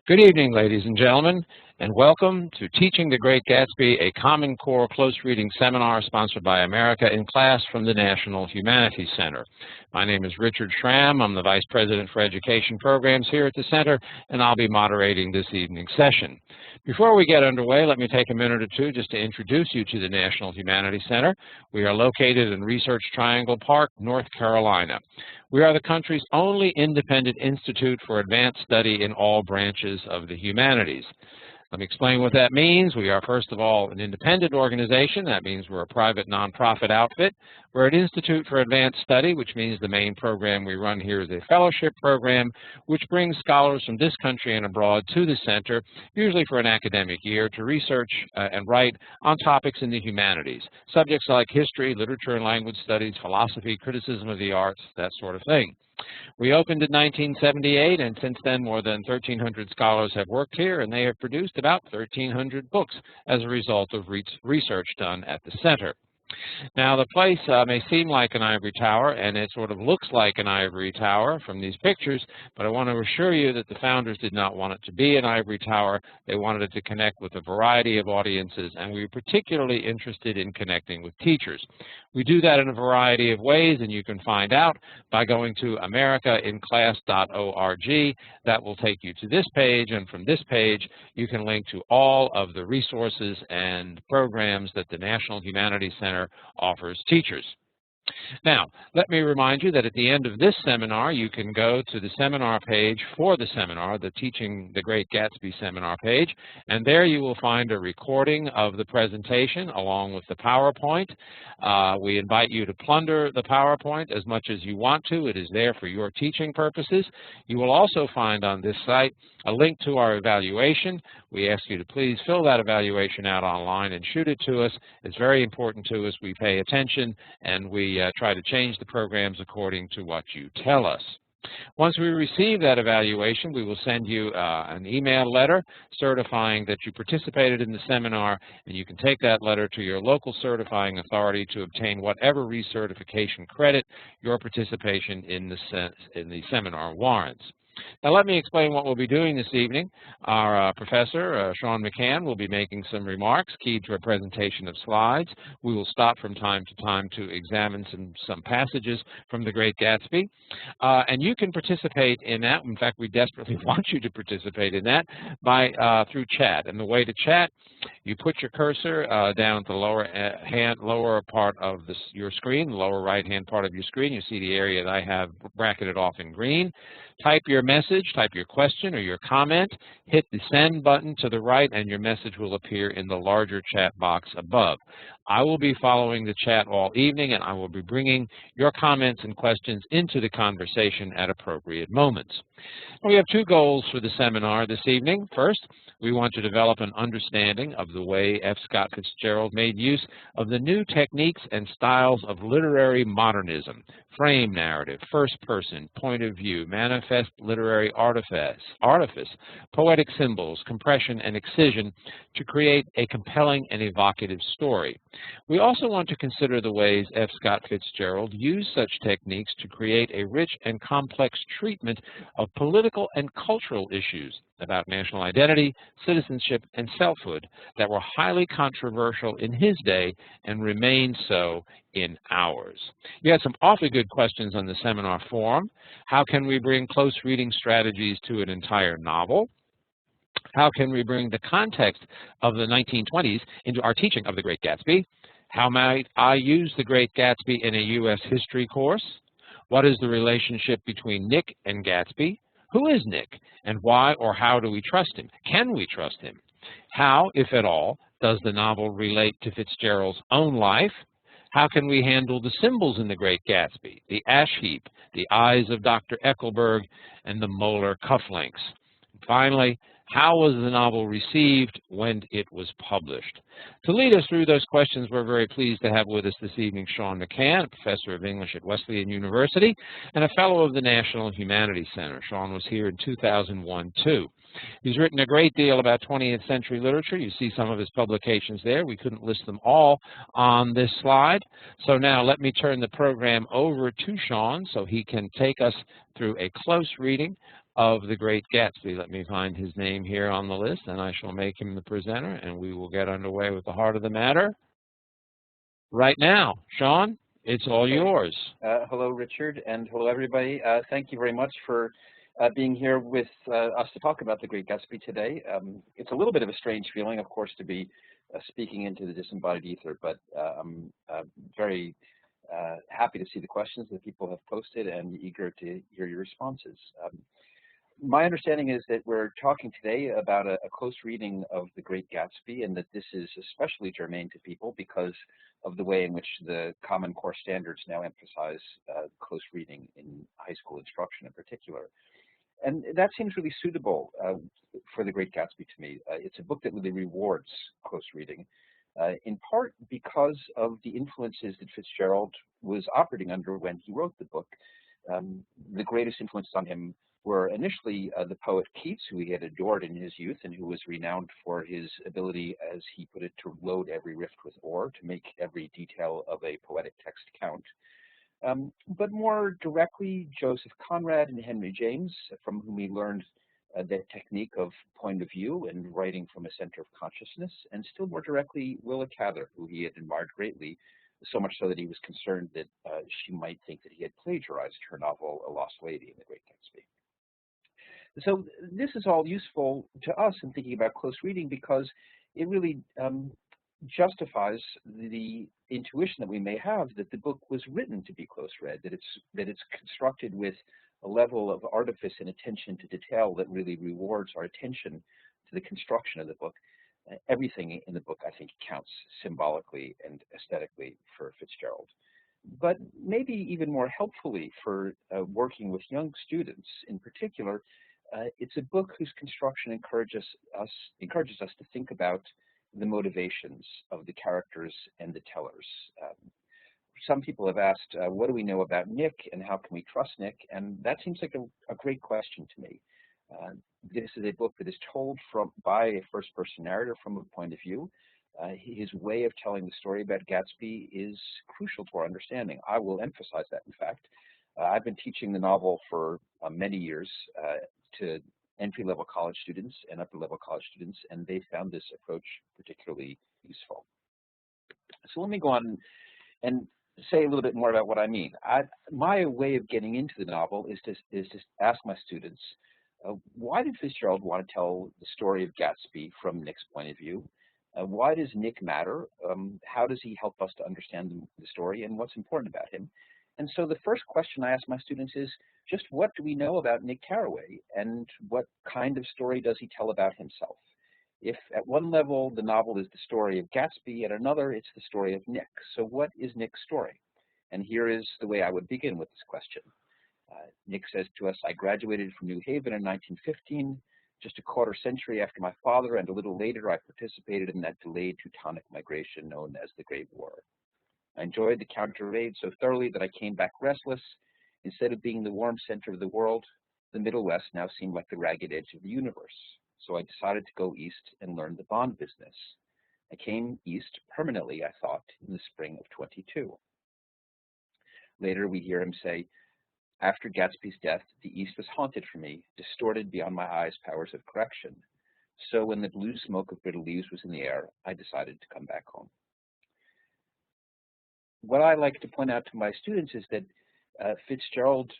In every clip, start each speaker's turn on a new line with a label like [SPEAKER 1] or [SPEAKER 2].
[SPEAKER 1] Good evening, ladies and gentlemen, and welcome to Teaching the Great Gatsby, a Common Core close reading seminar sponsored by America in Class from the National Humanities Center. My name is Richard Schramm. I'm the Vice President for Education Programs here at the Center, and I'll be moderating this evening's session. Before we get underway, let me take a minute or two just to introduce you to the National Humanities Center. We are located in Research Triangle Park, North Carolina. We are the country's only independent institute for advanced study in all branches of the humanities. Let me explain what that means. We are, first of all, an independent organization. That means we're a private nonprofit outfit. We're an institute for advanced study, which means the main program we run here is a fellowship program, which brings scholars from this country and abroad to the center, usually for an academic year, to research and write on topics in the humanities, subjects like history, literature and language studies, philosophy, criticism of the arts, that sort of thing. We opened in 1978, and since then more than 1,300 scholars have worked here, and they have produced about 1,300 books as a result of research done at the center. Now, the place may seem like an ivory tower, and it sort of looks like an ivory tower from these pictures, but I want to assure you that the founders did not want it to be an ivory tower. They wanted it to connect with a variety of audiences, and we were particularly interested in connecting with teachers. We do that in a variety of ways, and you can find out by going to americainclass.org. That will take you to this page, and from this page, you can link to all of the resources and programs that the National Humanities Center offers teachers. Now, let me remind you that at the end of this seminar, you can go to the seminar page for the seminar, the Teaching the Great Gatsby seminar page, and there you will find a recording of the presentation along with the PowerPoint. We invite you to plunder the PowerPoint as much as you want to. It is there for your teaching purposes. You will also find on this site a link to our evaluation. We ask you to please fill that evaluation out online and shoot it to us. It's very important to us. We pay attention, and we try to change the programs according to what you tell us. Once we receive that evaluation, we will send you an email letter certifying that you participated in the seminar, and you can take that letter to your local certifying authority to obtain whatever recertification credit your participation in the seminar warrants. Now, let me explain what we'll be doing this evening. Our professor, Sean McCann, will be making some remarks keyed to a presentation of slides. We will stop from time to time to examine some passages from The Great Gatsby. And you can participate in that. In fact, we desperately want you to participate in that through chat. And the way to chat, you put your cursor down at the lower part of your screen, the lower right-hand part of your screen. You see the area that I have bracketed off in green. Type your message, type your question or your comment, hit the send button to the right, and your message will appear in the larger chat box above. I will be following the chat all evening, and I will be bringing your comments and questions into the conversation at appropriate moments. We have two goals for the seminar this evening. First, we want to develop an understanding of the way F. Scott Fitzgerald made use of the new techniques and styles of literary modernism: frame narrative, first person, point of view, manifest literary artifice, poetic symbols, compression, and excision to create a compelling and evocative story. We also want to consider the ways F. Scott Fitzgerald used such techniques to create a rich and complex treatment of political and cultural issues about national identity, citizenship, and selfhood that were highly controversial in his day and remain so in ours. You had some awfully good questions on the seminar forum. How can we bring close reading strategies to an entire novel? How can we bring the context of the 1920s into our teaching of The Great Gatsby? How might I use The Great Gatsby in a U.S. history course? What is the relationship between Nick and Gatsby? Who is Nick, and why or how do we trust him? Can we trust him? How, if at all, does the novel relate to Fitzgerald's own life? How can we handle the symbols in The Great Gatsby, the ash heap, the eyes of Dr. Eckelberg, and the molar cufflinks? And finally, how was the novel received when it was published? To lead us through those questions, we're very pleased to have with us this evening Sean McCann, a professor of English at Wesleyan University and a fellow of the National Humanities Center. Sean was here in 2001, too. He's written a great deal about 20th century literature. You see some of his publications there. We couldn't list them all on this slide. So now let me turn the program over to Sean so he can take us through a close reading of The Great Gatsby. Let me find his name here on the list, and I shall make him the presenter, and we will get underway with the heart of the matter right now. Sean, it's all yours.
[SPEAKER 2] Hello, Richard, and hello, everybody. Thank you very much for being here with us to talk about The Great Gatsby today. It's a little bit of a strange feeling, of course, to be speaking into the disembodied ether, but I'm very happy to see the questions that people have posted and eager to hear your responses. My understanding is that we're talking today about a close reading of The Great Gatsby, and that this is especially germane to people because of the way in which the Common Core standards now emphasize close reading in high school instruction in particular. And that seems really suitable for The Great Gatsby to me. It's a book that really rewards close reading, in part because of the influences that Fitzgerald was operating under when he wrote the book. The greatest influences on him were initially the poet Keats, who he had adored in his youth and who was renowned for his ability, as he put it, to load every rift with ore, to make every detail of a poetic text count. But more directly, Joseph Conrad and Henry James, from whom he learned the technique of point of view and writing from a center of consciousness, and still more directly, Willa Cather, who he had admired greatly, so much so that he was concerned that she might think that he had plagiarized her novel, A Lost Lady in The Great Gatsby. So this is all useful to us in thinking about close reading because it really justifies the intuition that we may have that the book was written to be close read, that it's constructed with a level of artifice and attention to detail that really rewards our attention to the construction of the book. Everything in the book, I think, counts symbolically and aesthetically for Fitzgerald. But maybe even more helpfully for working with young students in particular, it's a book whose construction encourages us to think about the motivations of the characters and the tellers. Some people have asked, what do we know about Nick and how can we trust Nick? And that seems like a great question to me. This is a book that is told by a first-person narrator from a point of view. His way of telling the story about Gatsby is crucial to our understanding. I will emphasize that, in fact. I've been teaching the novel for many years to entry-level college students and upper-level college students, and they found this approach particularly useful. So let me go on and say a little bit more about what I mean. My way of getting into the novel is to ask my students, why did Fitzgerald want to tell the story of Gatsby from Nick's point of view? Why does Nick matter? How does he help us to understand the story, and what's important about him? And so the first question I ask my students is, just what do we know about Nick Carraway, and what kind of story does he tell about himself? If at one level the novel is the story of Gatsby, at another it's the story of Nick. So what is Nick's story? And here is the way I would begin with this question. Nick says to us, I graduated from New Haven in 1915, just a quarter century after my father, and a little later I participated in that delayed Teutonic migration known as the Great War. I enjoyed the counter-raid so thoroughly that I came back restless. Instead of being the warm center of the world, the Middle West now seemed like the ragged edge of the universe. So I decided to go east and learn the bond business. I came east permanently, I thought, in the spring of 22. Later we hear him say, after Gatsby's death, the east was haunted for me, distorted beyond my eyes' powers of correction. So when the blue smoke of bitter leaves was in the air, I decided to come back home. What I like to point out to my students is that Fitzgerald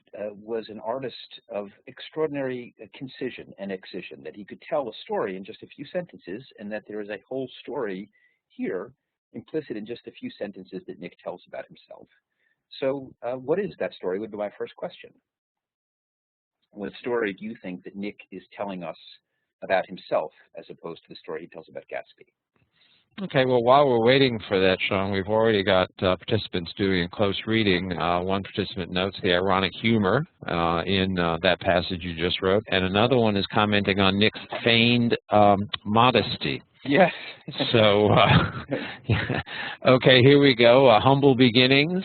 [SPEAKER 2] was an artist of extraordinary concision and excision, that he could tell a story in just a few sentences, and that there is a whole story here implicit in just a few sentences that Nick tells about himself. So what is that story would be my first question. What story do you think that Nick is telling us about himself as opposed to the story he tells about Gatsby?
[SPEAKER 1] Okay, well, while we're waiting for that, Sean, we've already got participants doing close reading. One participant notes the ironic humor in that passage you just wrote, and another one is commenting on Nick's feigned modesty.
[SPEAKER 2] Yes.
[SPEAKER 1] So, yeah. Okay, here we go. Humble beginnings.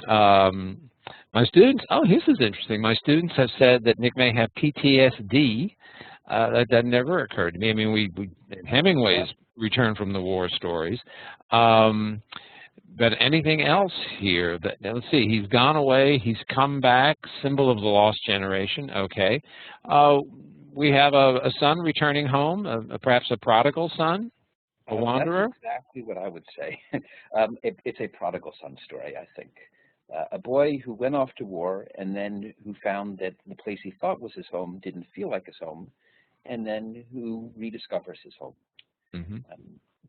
[SPEAKER 1] My students, oh, this is interesting. My students have said that Nick may have PTSD. That never occurred to me. I mean, Hemingway's Return from the War stories. But anything else here? Now let's see. He's gone away. He's come back. Symbol of the lost generation. Okay. We have a son returning home, perhaps a prodigal son, a wanderer.
[SPEAKER 2] That's exactly what I would say. It's a prodigal son story, I think. A boy who went off to war and then who found that the place he thought was his home didn't feel like his home, and then who rediscovers his home.
[SPEAKER 1] Mm-hmm.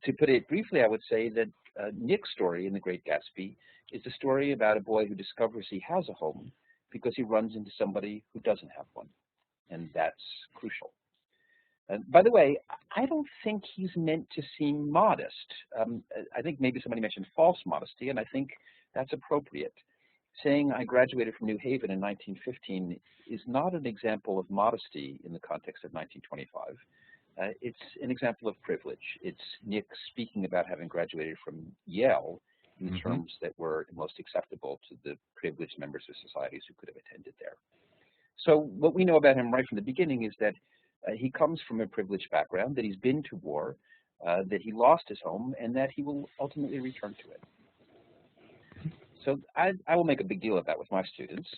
[SPEAKER 2] To put it briefly, I would say that Nick's story in The Great Gatsby is a story about a boy who discovers he has a home because he runs into somebody who doesn't have one, and that's crucial. By the way, I don't think he's meant to seem modest. I think maybe somebody mentioned false modesty, and I think that's appropriate. Saying I graduated from New Haven in 1915 is not an example of modesty in the context of 1925. It's an example of privilege. It's Nick speaking about having graduated from Yale in
[SPEAKER 1] Mm-hmm.
[SPEAKER 2] terms that were most acceptable to the privileged members of societies who could have attended there. So what we know about him right from the beginning is that he comes from a privileged background, that he's been to war, that he lost his home, and that he will ultimately return to it. So I will make a big deal of that with my students.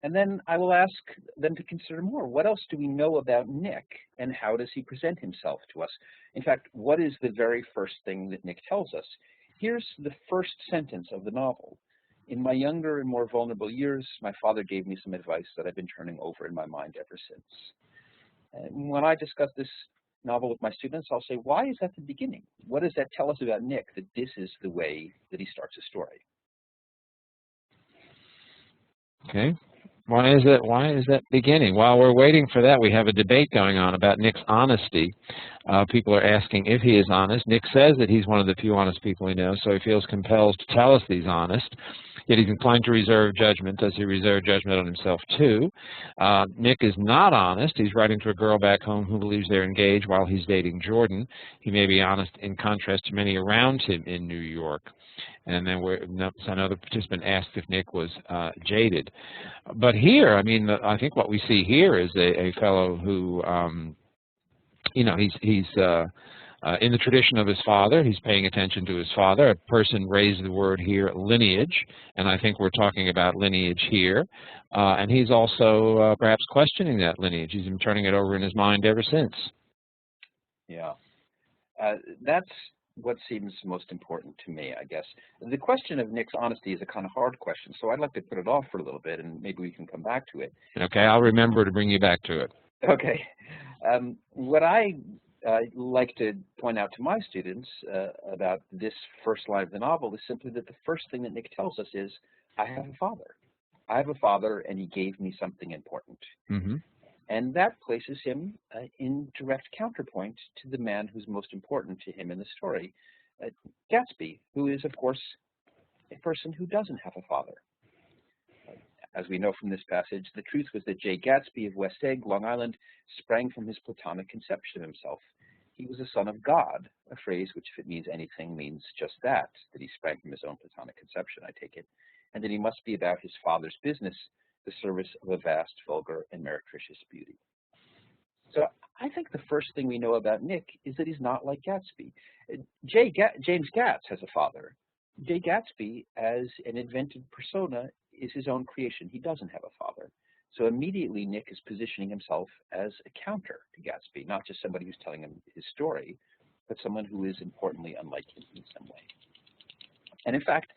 [SPEAKER 2] And then I will ask them to consider more. What else do we know about Nick, and how does he present himself to us? In fact, what is the very first thing that Nick tells us? Here's the first sentence of the novel. In my younger and more vulnerable years, my father gave me some advice that I've been turning over in my mind ever since. And when I discuss this novel with my students, I'll say, why is that the beginning? What does that tell us about Nick, that this is the way that he starts a story?
[SPEAKER 1] Okay. Why is that beginning? While we're waiting for that, we have a debate going on about Nick's honesty. People are asking if he is honest. Nick says that he's one of the few honest people he knows, so he feels compelled to tell us that he's honest. Yet he's inclined to reserve judgment. Does he reserve judgment on himself too? Nick is not honest. He's writing to a girl back home who believes they're engaged while he's dating Jordan. He may be honest in contrast to many around him in New York. And then another participant asked if Nick was jaded. But here, I mean, I think what we see here is a fellow who, you know, he's in the tradition of his father. He's paying attention to his father. A person raised the word here, lineage, and I think we're talking about lineage here. And he's also perhaps questioning that lineage. He's been turning it over in his mind ever since.
[SPEAKER 2] Yeah, that's what seems most important to me, I guess. The question of Nick's honesty is a kind of hard question, so I'd like to put it off for a little bit, and maybe we can come back to it.
[SPEAKER 1] Okay, I'll remember to bring you back to it.
[SPEAKER 2] Okay. What I like to point out to my students about this first line of the novel is simply that the first thing that Nick tells us is, I have a father. I have a father, and he gave me something important.
[SPEAKER 1] Mm-hmm.
[SPEAKER 2] And that places him in direct counterpoint to the man who's most important to him in the story, Gatsby, who is, of course, a person who doesn't have a father. As we know from this passage, the truth was that J. Gatsby of West Egg, Long Island, sprang from his Platonic conception of himself. He was a son of God, a phrase which, if it means anything, means just that he sprang from his own Platonic conception, I take it, and that he must be about his father's business, the service of a vast, vulgar, and meretricious beauty. So I think the first thing we know about Nick is that he's not like Gatsby. James Gatz has a father. J. Gatsby, as an invented persona, is his own creation. He doesn't have a father. So immediately Nick is positioning himself as a counter to Gatsby, not just somebody who's telling him his story, but someone who is importantly unlike him in some way. And in fact,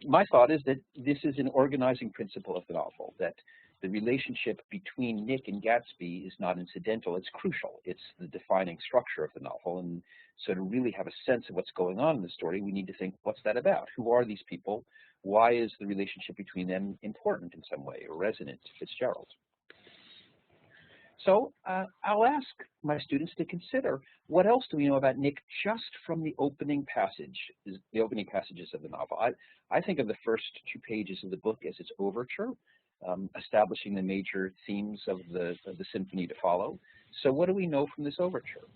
[SPEAKER 2] my thought is that this is an organizing principle of the novel, that the relationship between Nick and Gatsby is not incidental, it's crucial. It's the defining structure of the novel. And so to really have a sense of what's going on in the story, we need to think, what's that about? Who are these people? Why is the relationship between them important in some way, or resonant to Fitzgerald? So I'll ask my students to consider, what else do we know about Nick just from the opening passages of the novel? I think of the first 2 pages of the book as its overture, establishing the major themes of the symphony to follow. So what do we know from this overture?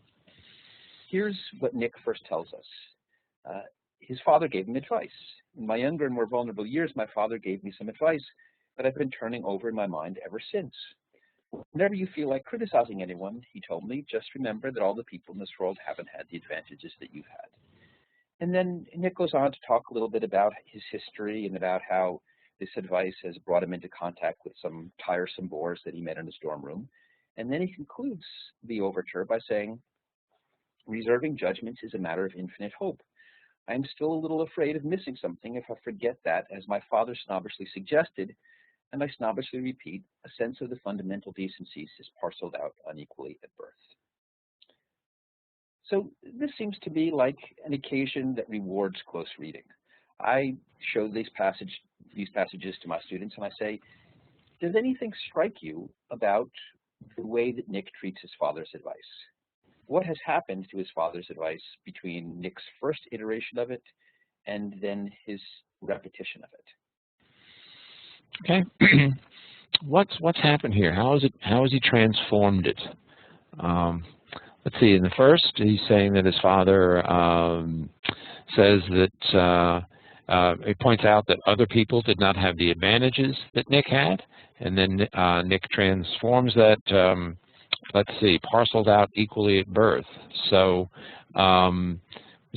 [SPEAKER 2] Here's what Nick first tells us. His father gave him advice. In my younger and more vulnerable years, my father gave me some advice that I've been turning over in my mind ever since. Whenever you feel like criticizing anyone, he told me, just remember that all the people in this world haven't had the advantages that you've had. And then Nick goes on to talk a little bit about his history and about how this advice has brought him into contact with some tiresome bores that he met in his dorm room. And then he concludes the overture by saying, "Reserving judgments is a matter of infinite hope. I am still a little afraid of missing something if I forget that, as my father snobbishly suggested, and I snobbishly repeat, a sense of the fundamental decencies is parceled out unequally at birth." So this seems to be like an occasion that rewards close reading. I show these passages to my students and I say, does anything strike you about the way that Nick treats his father's advice? What has happened to his father's advice between Nick's first iteration of it and then his repetition of it?
[SPEAKER 1] Okay. What's happened here? How has he transformed it? Let's see. In the first, he's saying that his father says that he points out that other people did not have the advantages that Nick had, and then Nick transforms that. Let's see, parceled out equally at birth. So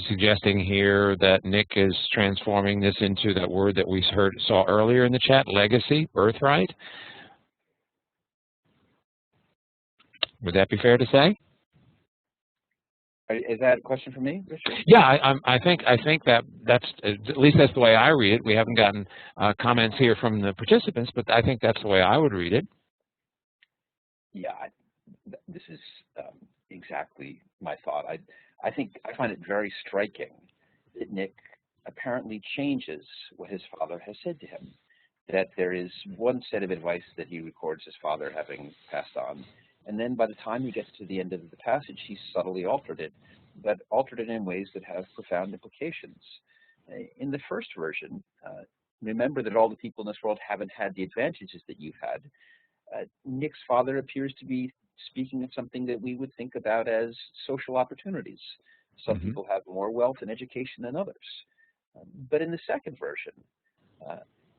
[SPEAKER 1] suggesting here that Nick is transforming this into that word that we saw earlier in the chat, legacy, birthright. Would that be fair to say?
[SPEAKER 2] Is that a question for me, Richard?
[SPEAKER 1] Yeah, I think that's at least that's the way I read it. We haven't gotten comments here from the participants, but I think that's the way I would read it.
[SPEAKER 2] Yeah, this is exactly my thought. I find it very striking that Nick apparently changes what his father has said to him. That there is one set of advice that he records his father having passed on, and then by the time he gets to the end of the passage, he's subtly altered it, but altered it in ways that have profound implications. In the first version, remember that all the people in this world haven't had the advantages that you've had. Nick's father appears to be speaking of something that we would think about as social opportunities. Some people have more wealth and education than others. But in the second version,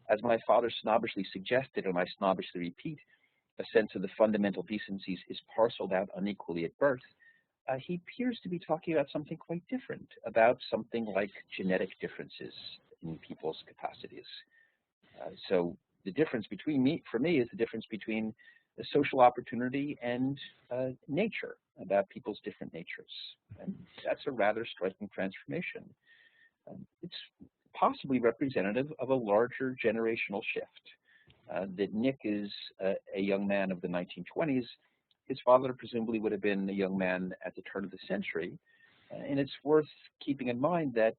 [SPEAKER 2] as my father snobbishly suggested, and I snobbishly repeat, a sense of the fundamental decencies is parceled out unequally at birth, he appears to be talking about something quite different, about something like genetic differences in people's capacities. So the difference for me, is the difference between the social opportunity and nature, about people's different natures. And that's a rather striking transformation. It's possibly representative of a larger generational shift. That Nick is a young man of the 1920s. His father presumably would have been a young man at the turn of the century. And it's worth keeping in mind that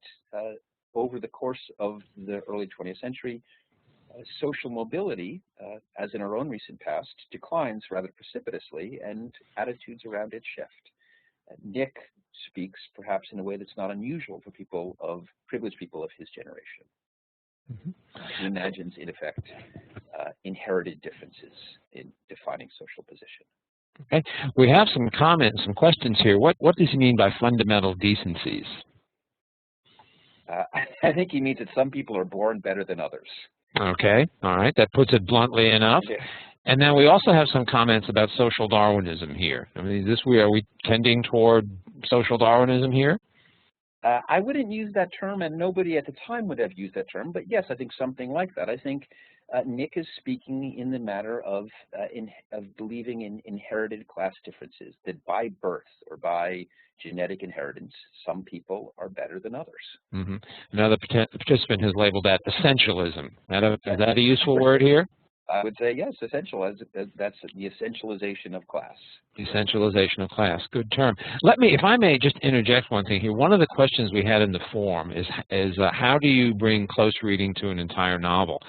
[SPEAKER 2] over the course of the early 20th century, social mobility, as in our own recent past, declines rather precipitously, and attitudes around it shift. Nick speaks perhaps in a way that's not unusual for privileged people of his generation. He imagines, in effect, inherited differences in defining social position.
[SPEAKER 1] Okay, we have some comments, some questions here. What does he mean by fundamental decencies?
[SPEAKER 2] I think he means that some people are born better than others.
[SPEAKER 1] Okay, all right, that puts it bluntly enough. Yeah. And then we also have some comments about social Darwinism here. I mean, are we tending toward social Darwinism here?
[SPEAKER 2] I wouldn't use that term, and nobody at the time would have used that term, but yes, I think something like that. I think Nick is speaking in the matter of believing in inherited class differences, that by birth or by genetic inheritance, some people are better than others.
[SPEAKER 1] Another participant has labeled that essentialism. Is that a useful word here?
[SPEAKER 2] I would say yes, essential. That's the essentialization of class.
[SPEAKER 1] Essentialization of class. Good term. If I may, just interject one thing here. One of the questions we had in the forum is how do you bring close reading to an entire novel?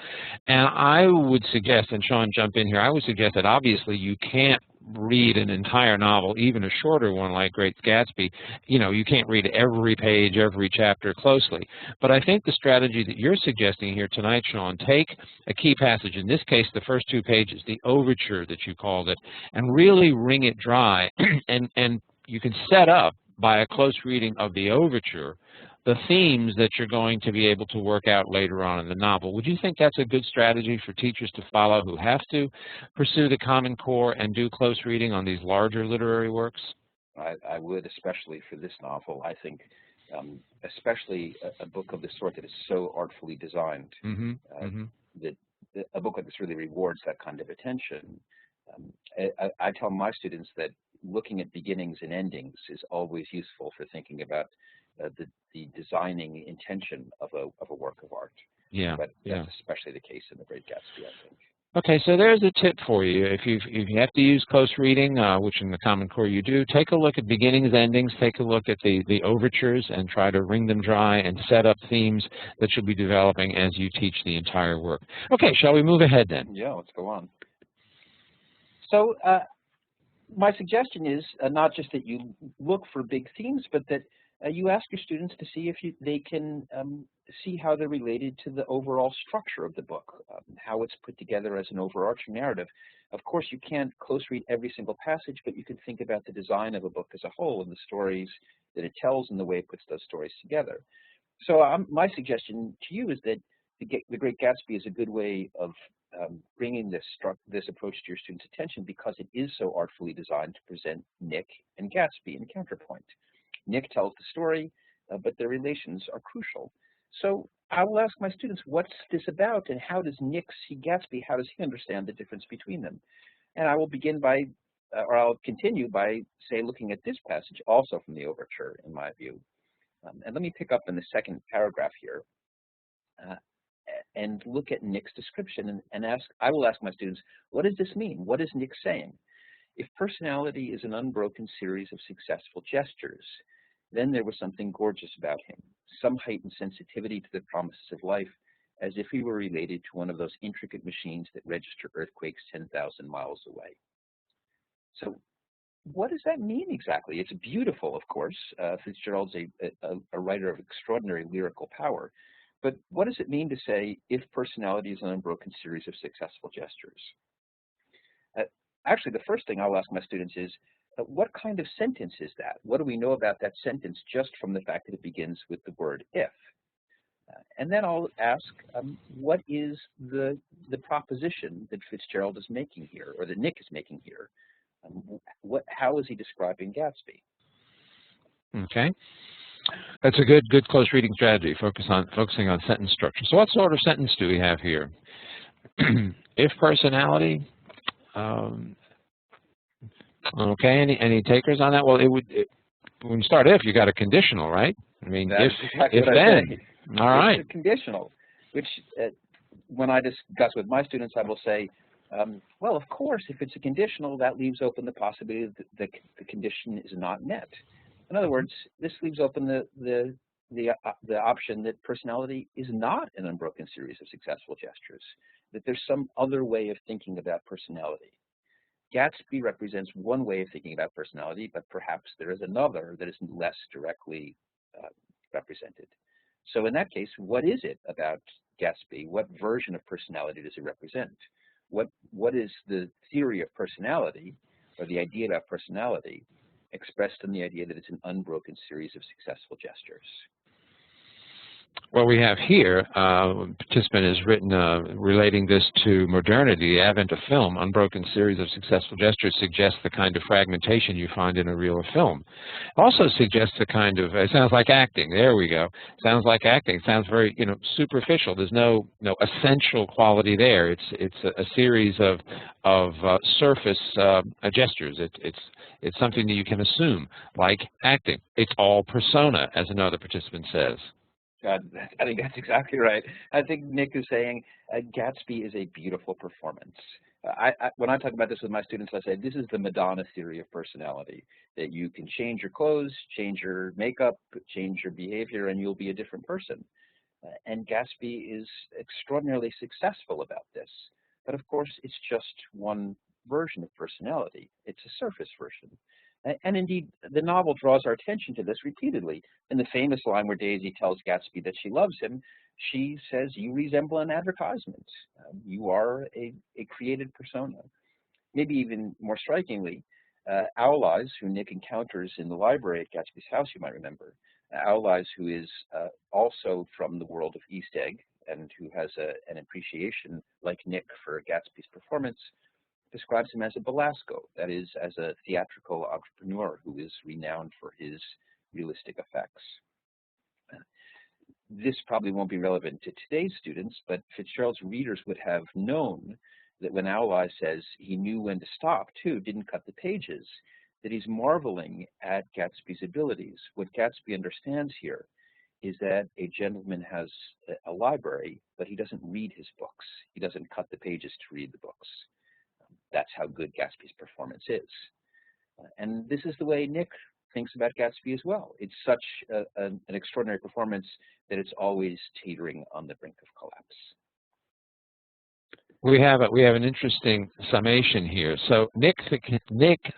[SPEAKER 1] And I would suggest, and Sean, jump in here. I would suggest that obviously you can't read an entire novel, even a shorter one like Great Gatsby. You can't read every page, every chapter closely. But I think the strategy that you're suggesting here tonight, Sean, take a key passage, in this case the first 2 pages, the overture that you called it, and really wring it dry, and you can set up by a close reading of the overture the themes that you're going to be able to work out later on in the novel. Would you think that's a good strategy for teachers to follow who have to pursue the Common Core and do close reading on these larger literary works?
[SPEAKER 2] I would, especially for this novel. I think especially a book of the sort that is so artfully designed, that a book like this really rewards that kind of attention. I tell my students that looking at beginnings and endings is always useful for thinking about the designing intention of a work of art.
[SPEAKER 1] Yeah,
[SPEAKER 2] but that's especially the case in The Great Gatsby, I think.
[SPEAKER 1] Okay, so there's a tip for you. If you have to use close reading, which in the Common Core you do, take a look at beginnings, endings, take a look at the overtures, and try to wring them dry and set up themes that you'll be developing as you teach the entire work. Okay, shall we move ahead then?
[SPEAKER 2] Yeah, let's go on. So my suggestion is not just that you look for big themes, but that you ask your students to see if they can see how they're related to the overall structure of the book, how it's put together as an overarching narrative. Of course, you can't close read every single passage, but you can think about the design of a book as a whole and the stories that it tells and the way it puts those stories together. So my suggestion to you is that The Great Gatsby is a good way of bringing this approach to your students' attention because it is so artfully designed to present Nick and Gatsby in counterpoint. Nick tells the story, but their relations are crucial. So I will ask my students, what's this about, and how does Nick see Gatsby? How does he understand the difference between them? And I will begin by, or I'll continue by, say, looking at this passage, also from the overture, in my view. And let me pick up in the second paragraph here and look at Nick's description and I will ask my students, what does this mean? What is Nick saying? If personality is an unbroken series of successful gestures, then there was something gorgeous about him, some heightened sensitivity to the promises of life, as if he were related to one of those intricate machines that register earthquakes 10,000 miles away. So what does that mean exactly? It's beautiful, of course. Fitzgerald's a writer of extraordinary lyrical power. But what does it mean to say, if personality is an unbroken series of successful gestures? Actually, the first thing I'll ask my students is, what kind of sentence is that? What do we know about that sentence just from the fact that it begins with the word if? And then I'll ask, what is the proposition that Fitzgerald is making here, or that Nick is making here? How is he describing Gatsby?
[SPEAKER 1] Okay. That's a good close reading strategy, focusing on sentence structure. So what sort of sentence do we have here? If personality, okay, any takers on that? Well, when you start if, you got a conditional, right? I mean,
[SPEAKER 2] That's exactly
[SPEAKER 1] if then. All right.
[SPEAKER 2] It's a conditional, which when I discuss with my students, I will say, well, of course, if it's a conditional, that leaves open the possibility that the condition is not met. In other words, this leaves open the option that personality is not an unbroken series of successful gestures, that there's some other way of thinking about personality. Gatsby represents one way of thinking about personality, but perhaps there is another that is less directly represented. So in that case, what is it about Gatsby? What version of personality does it represent? What is the theory of personality, or the idea about personality, expressed in the idea that it's an unbroken series of successful gestures?
[SPEAKER 1] What we have here, a participant has written relating this to modernity, the advent of film, unbroken series of successful gestures suggests the kind of fragmentation you find in a reel of film. Also suggests a kind of, it sounds like acting, there we go, sounds like acting, sounds very, superficial. There's no essential quality there. It's a series of surface gestures. It's something that you can assume, like acting. It's all persona, as another participant says.
[SPEAKER 2] I think that's exactly right. I think Nick is saying Gatsby is a beautiful performance. When I talk about this with my students, I say this is the Madonna theory of personality, that you can change your clothes, change your makeup, change your behavior, and you'll be a different person. And Gatsby is extraordinarily successful about this. But of course, it's just one version of personality. It's a surface version. And indeed, the novel draws our attention to this repeatedly. In the famous line where Daisy tells Gatsby that she loves him, she says, "You resemble an advertisement. You are a created persona." Maybe even more strikingly, Owl Eyes, who Nick encounters in the library at Gatsby's house, you might remember. Owl Eyes, who is also from the world of East Egg and who has an appreciation, like Nick, for Gatsby's performance, describes him as a Belasco, that is, as a theatrical entrepreneur who is renowned for his realistic effects. this probably won't be relevant to today's students, but Fitzgerald's readers would have known that when Owl Eyes says he knew when to stop, too, didn't cut the pages, that he's marveling at Gatsby's abilities. What Gatsby understands here is that a gentleman has a library, but he doesn't read his books. He doesn't cut the pages to read the books. That's how good Gatsby's performance is. And this is the way Nick thinks about Gatsby as well. It's such an extraordinary performance that it's always teetering on the brink of collapse.
[SPEAKER 1] We have an interesting summation here. So Nick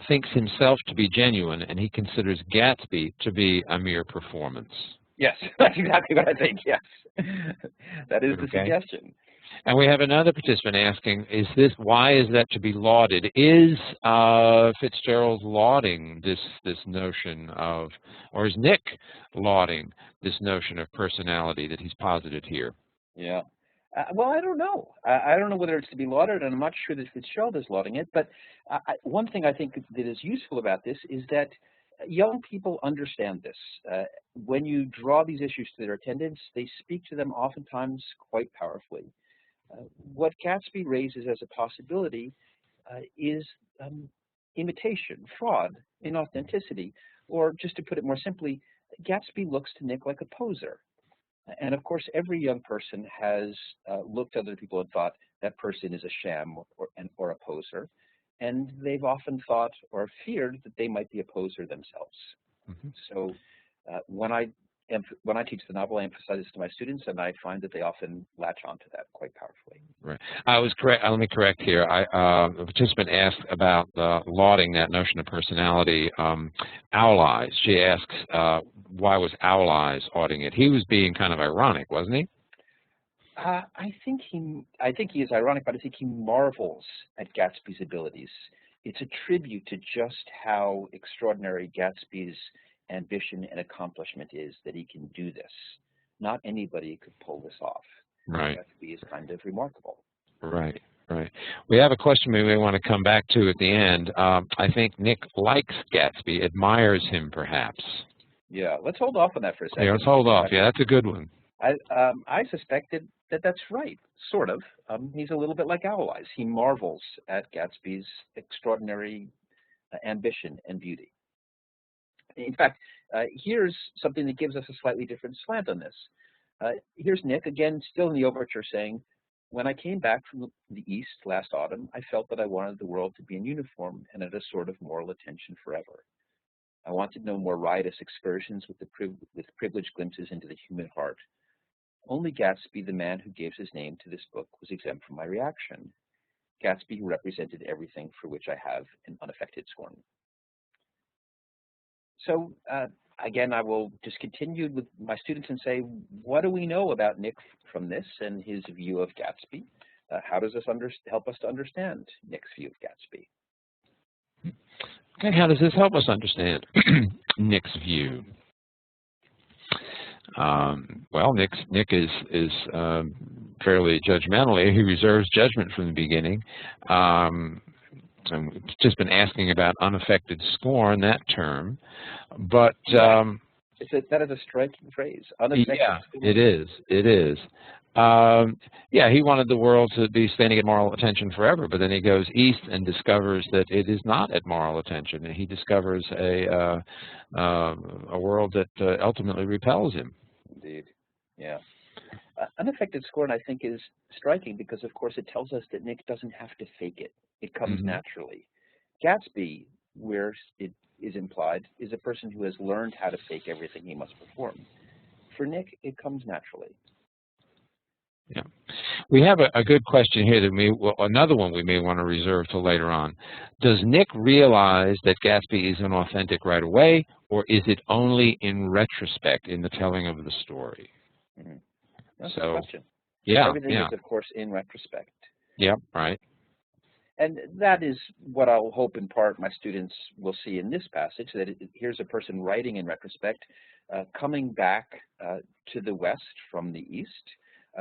[SPEAKER 1] thinks himself to be genuine, and he considers Gatsby to be a mere performance.
[SPEAKER 2] Yes, that's exactly what I think, yes. That is the suggestion.
[SPEAKER 1] And we have another participant asking, why is that to be lauded? Is Fitzgerald lauding this notion of, or is Nick lauding this notion of personality that he's posited here?
[SPEAKER 2] Yeah. Well, I don't know. I don't know whether it's to be lauded, and I'm not sure that Fitzgerald is lauding it. But one thing I think that is useful about this is that young people understand this. When you draw these issues to their attendance, they speak to them oftentimes quite powerfully. What Gatsby raises as a possibility is imitation, fraud, inauthenticity, or just to put it more simply, Gatsby looks to Nick like a poser. And of course, every young person has looked at other people and thought that person is a sham or a poser. And they've often thought or feared that they might be a poser themselves. Mm-hmm. So when I teach the novel, I emphasize this to my students, and I find that they often latch onto that quite powerfully.
[SPEAKER 1] Right. I was correct. Let me correct here. A participant asked about lauding that notion of personality. Owl Eyes. She asks, why was Owl Eyes lauding it? He was being kind of ironic, wasn't he?
[SPEAKER 2] I think he is ironic, but I think he marvels at Gatsby's abilities. It's a tribute to just how extraordinary Gatsby's ambition and accomplishment is that he can do this. Not anybody could pull this off.
[SPEAKER 1] Right.
[SPEAKER 2] Gatsby is kind of remarkable.
[SPEAKER 1] Right. Right. We have a question we may want to come back to at the end. I think Nick likes Gatsby, admires him perhaps.
[SPEAKER 2] Yeah, let's hold off on that for a second.
[SPEAKER 1] Yeah, let's hold off. Yeah, that's a good one.
[SPEAKER 2] I suspected that's right, sort of. He's a little bit like Owl Eyes. He marvels at Gatsby's extraordinary ambition and beauty. In fact, here's something that gives us a slightly different slant on this. Here's Nick, again, still in the overture, saying, when I came back from the East last autumn, I felt that I wanted the world to be in uniform and at a sort of moral attention forever. I wanted no more riotous excursions with privileged glimpses into the human heart. Only Gatsby, the man who gave his name to this book, was exempt from my reaction. Gatsby, who represented everything for which I have an unaffected scorn. So again, I will just continue with my students and say, what do we know about Nick from this and his view of Gatsby? How does this help us to understand Nick's view of Gatsby?
[SPEAKER 1] Okay, how does this help us understand Nick's view? Well, Nick is fairly judgmental. He reserves judgment from the beginning. And we've just been asking about unaffected scorn, that term, but
[SPEAKER 2] that is a striking phrase. Unaffected
[SPEAKER 1] yeah,
[SPEAKER 2] scorn.
[SPEAKER 1] It is. Yeah, he wanted the world to be standing at moral attention forever, but then he goes east and discovers that it is not at moral attention, and he discovers a world that ultimately repels him.
[SPEAKER 2] Indeed, yeah. Unaffected scorn, I think, is striking because, of course, it tells us that Nick doesn't have to fake it. It comes naturally. Gatsby, where it is implied, is a person who has learned how to fake everything he must perform. For Nick, it comes naturally.
[SPEAKER 1] Yeah. We have a good question here that another one we may want to reserve till later on. Does Nick realize that Gatsby is inauthentic right away, or is it only in retrospect in the telling of the story?
[SPEAKER 2] That's a question.
[SPEAKER 1] Yeah.
[SPEAKER 2] Everything is, of course, in retrospect.
[SPEAKER 1] Yep, right.
[SPEAKER 2] And that is what I'll hope in part my students will see in this passage, that here's a person writing in retrospect, coming back to the West from the East,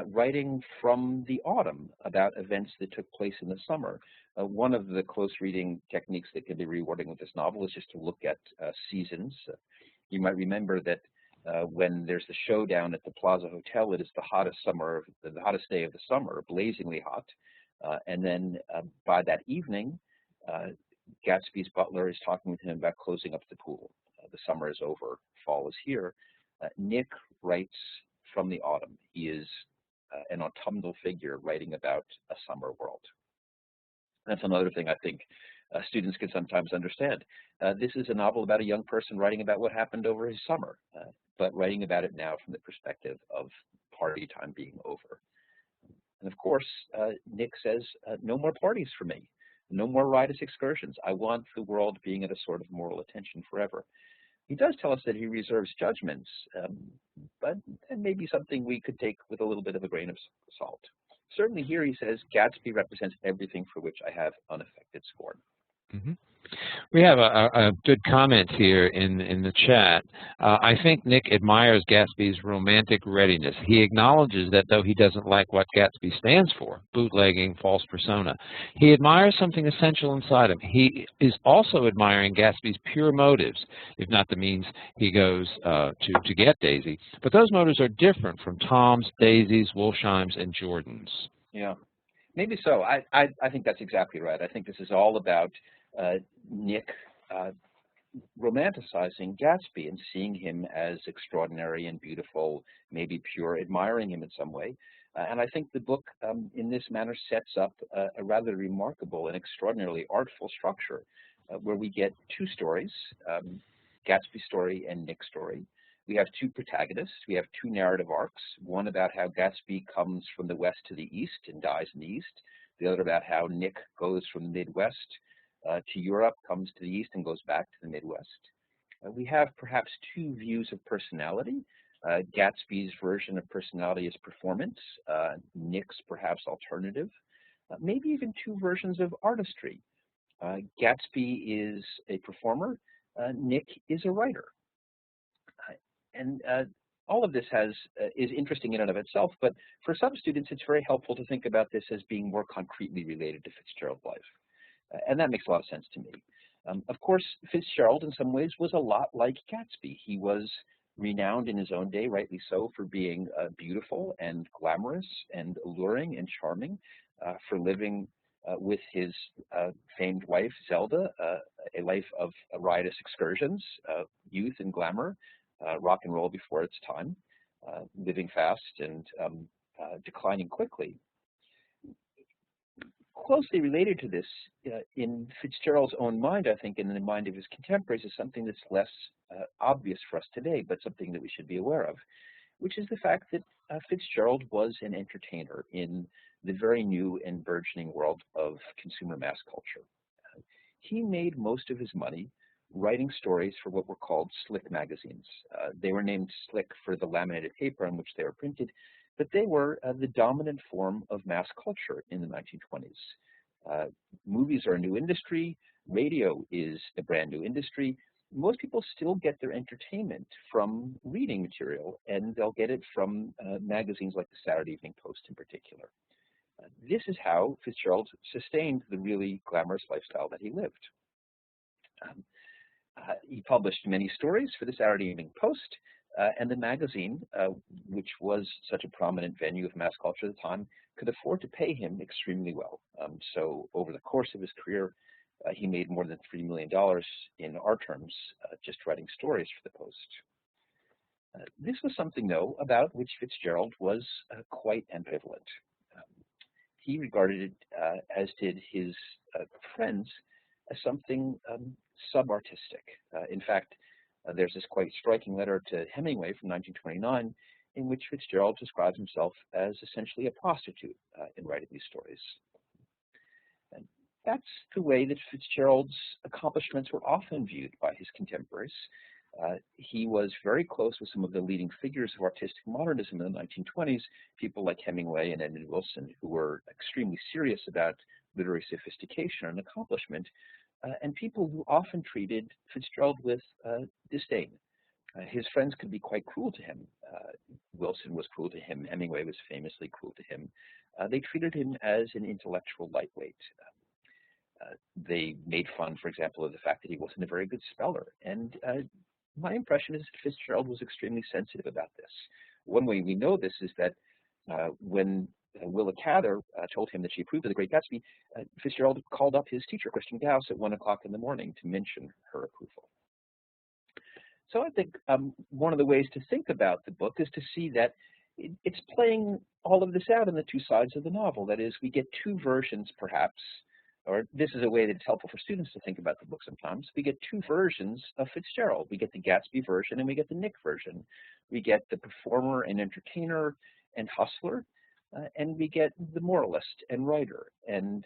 [SPEAKER 2] writing from the autumn about events that took place in the summer. One of the close reading techniques that can be rewarding with this novel is just to look at seasons. You might remember that when there's the showdown at the Plaza Hotel, it is the hottest day of the summer, blazingly hot. And then by that evening, Gatsby's butler is talking with him about closing up the pool. The summer is over, fall is here. Nick writes from the autumn. He is an autumnal figure writing about a summer world. That's another thing I think students can sometimes understand. This is a novel about a young person writing about what happened over his summer, but writing about it now from the perspective of party time being over. And of course, Nick says, no more parties for me, no more riotous excursions. I want the world being at a sort of moral attention forever. He does tell us that he reserves judgments, but that may be something we could take with a little bit of a grain of salt. Certainly here he says, Gatsby represents everything for which I have unaffected scorn.
[SPEAKER 1] Mm-hmm. We have a good comment here in the chat. I think Nick admires Gatsby's romantic readiness. He acknowledges that though he doesn't like what Gatsby stands for, bootlegging, false persona, he admires something essential inside him. He is also admiring Gatsby's pure motives, if not the means he goes to get Daisy. But those motives are different from Tom's, Daisy's, Wolsheim's, and Jordan's.
[SPEAKER 2] Yeah, maybe so. I think that's exactly right. I think this is all about Nick romanticizing Gatsby and seeing him as extraordinary and beautiful, maybe pure, admiring him in some way. And I think the book in this manner sets up a rather remarkable and extraordinarily artful structure where we get two stories, Gatsby's story and Nick's story. We have two protagonists. We have two narrative arcs, one about how Gatsby comes from the west to the east and dies in the east, the other about how Nick goes from the Midwest to Europe, comes to the east, and goes back to the Midwest. We have perhaps two views of personality. Gatsby's version of personality is performance, Nick's perhaps alternative, maybe even two versions of artistry. Gatsby is a performer, Nick is a writer. And all of this is interesting in and of itself, but for some students, it's very helpful to think about this as being more concretely related to Fitzgerald's life. And that makes a lot of sense to me. Of course, Fitzgerald, in some ways, was a lot like Gatsby. He was renowned in his own day, rightly so, for being beautiful and glamorous and alluring and charming, for living with his famed wife, Zelda, a life of riotous excursions, youth and glamour, rock and roll before its time, living fast and declining quickly. Closely related to this, in Fitzgerald's own mind, I think, and in the mind of his contemporaries, is something that's less obvious for us today, but something that we should be aware of, which is the fact that Fitzgerald was an entertainer in the very new and burgeoning world of consumer mass culture. He made most of his money writing stories for what were called slick magazines. They were named slick for the laminated paper on which they were printed, but they were the dominant form of mass culture in the 1920s. Movies are a new industry. Radio is a brand new industry. Most people still get their entertainment from reading material, and they'll get it from magazines like the Saturday Evening Post in particular. This is how Fitzgerald sustained the really glamorous lifestyle that he lived. He published many stories for the Saturday Evening Post, and the magazine, which was such a prominent venue of mass culture at the time, could afford to pay him extremely well. So over the course of his career, he made more than $3 million in our terms just writing stories for the Post. This was something, though, about which Fitzgerald was quite ambivalent. He regarded it, as did his friends, as something subartistic. In fact, there's this quite striking letter to Hemingway from 1929 in which Fitzgerald describes himself as essentially a prostitute in writing these stories. And that's the way that Fitzgerald's accomplishments were often viewed by his contemporaries. He was very close with some of the leading figures of artistic modernism in the 1920s, people like Hemingway and Edmund Wilson, who were extremely serious about literary sophistication and accomplishment, and people who often treated Fitzgerald with disdain. His friends could be quite cruel to him. Wilson was cruel to him. Hemingway was famously cruel to him. They treated him as an intellectual lightweight. They made fun, for example, of the fact that he wasn't a very good speller. And My impression is that Fitzgerald was extremely sensitive about this. One way we know this is that when Willa Cather told him that she approved of The Great Gatsby, Fitzgerald called up his teacher, Christian Gauss, at 1 o'clock in the morning to mention her approval. So I think one of the ways to think about the book is to see that it's playing all of this out in the two sides of the novel. That is, we get two versions, perhaps, or this is a way that it's helpful for students to think about the book sometimes. We get two versions of Fitzgerald. We get the Gatsby version and we get the Nick version. We get the performer and entertainer and hustler, and we get the moralist and writer and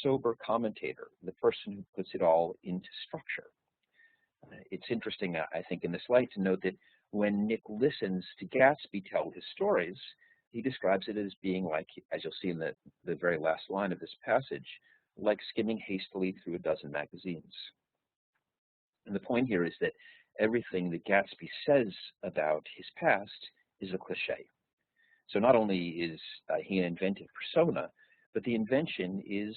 [SPEAKER 2] sober commentator, the person who puts it all into structure. It's interesting, I think, in this light to note that when Nick listens to Gatsby tell his stories, he describes it as being like, as you'll see in the very last line of this passage, like skimming hastily through a dozen magazines. And the point here is that everything that Gatsby says about his past is a cliche. So not only is he an inventive persona, but the invention is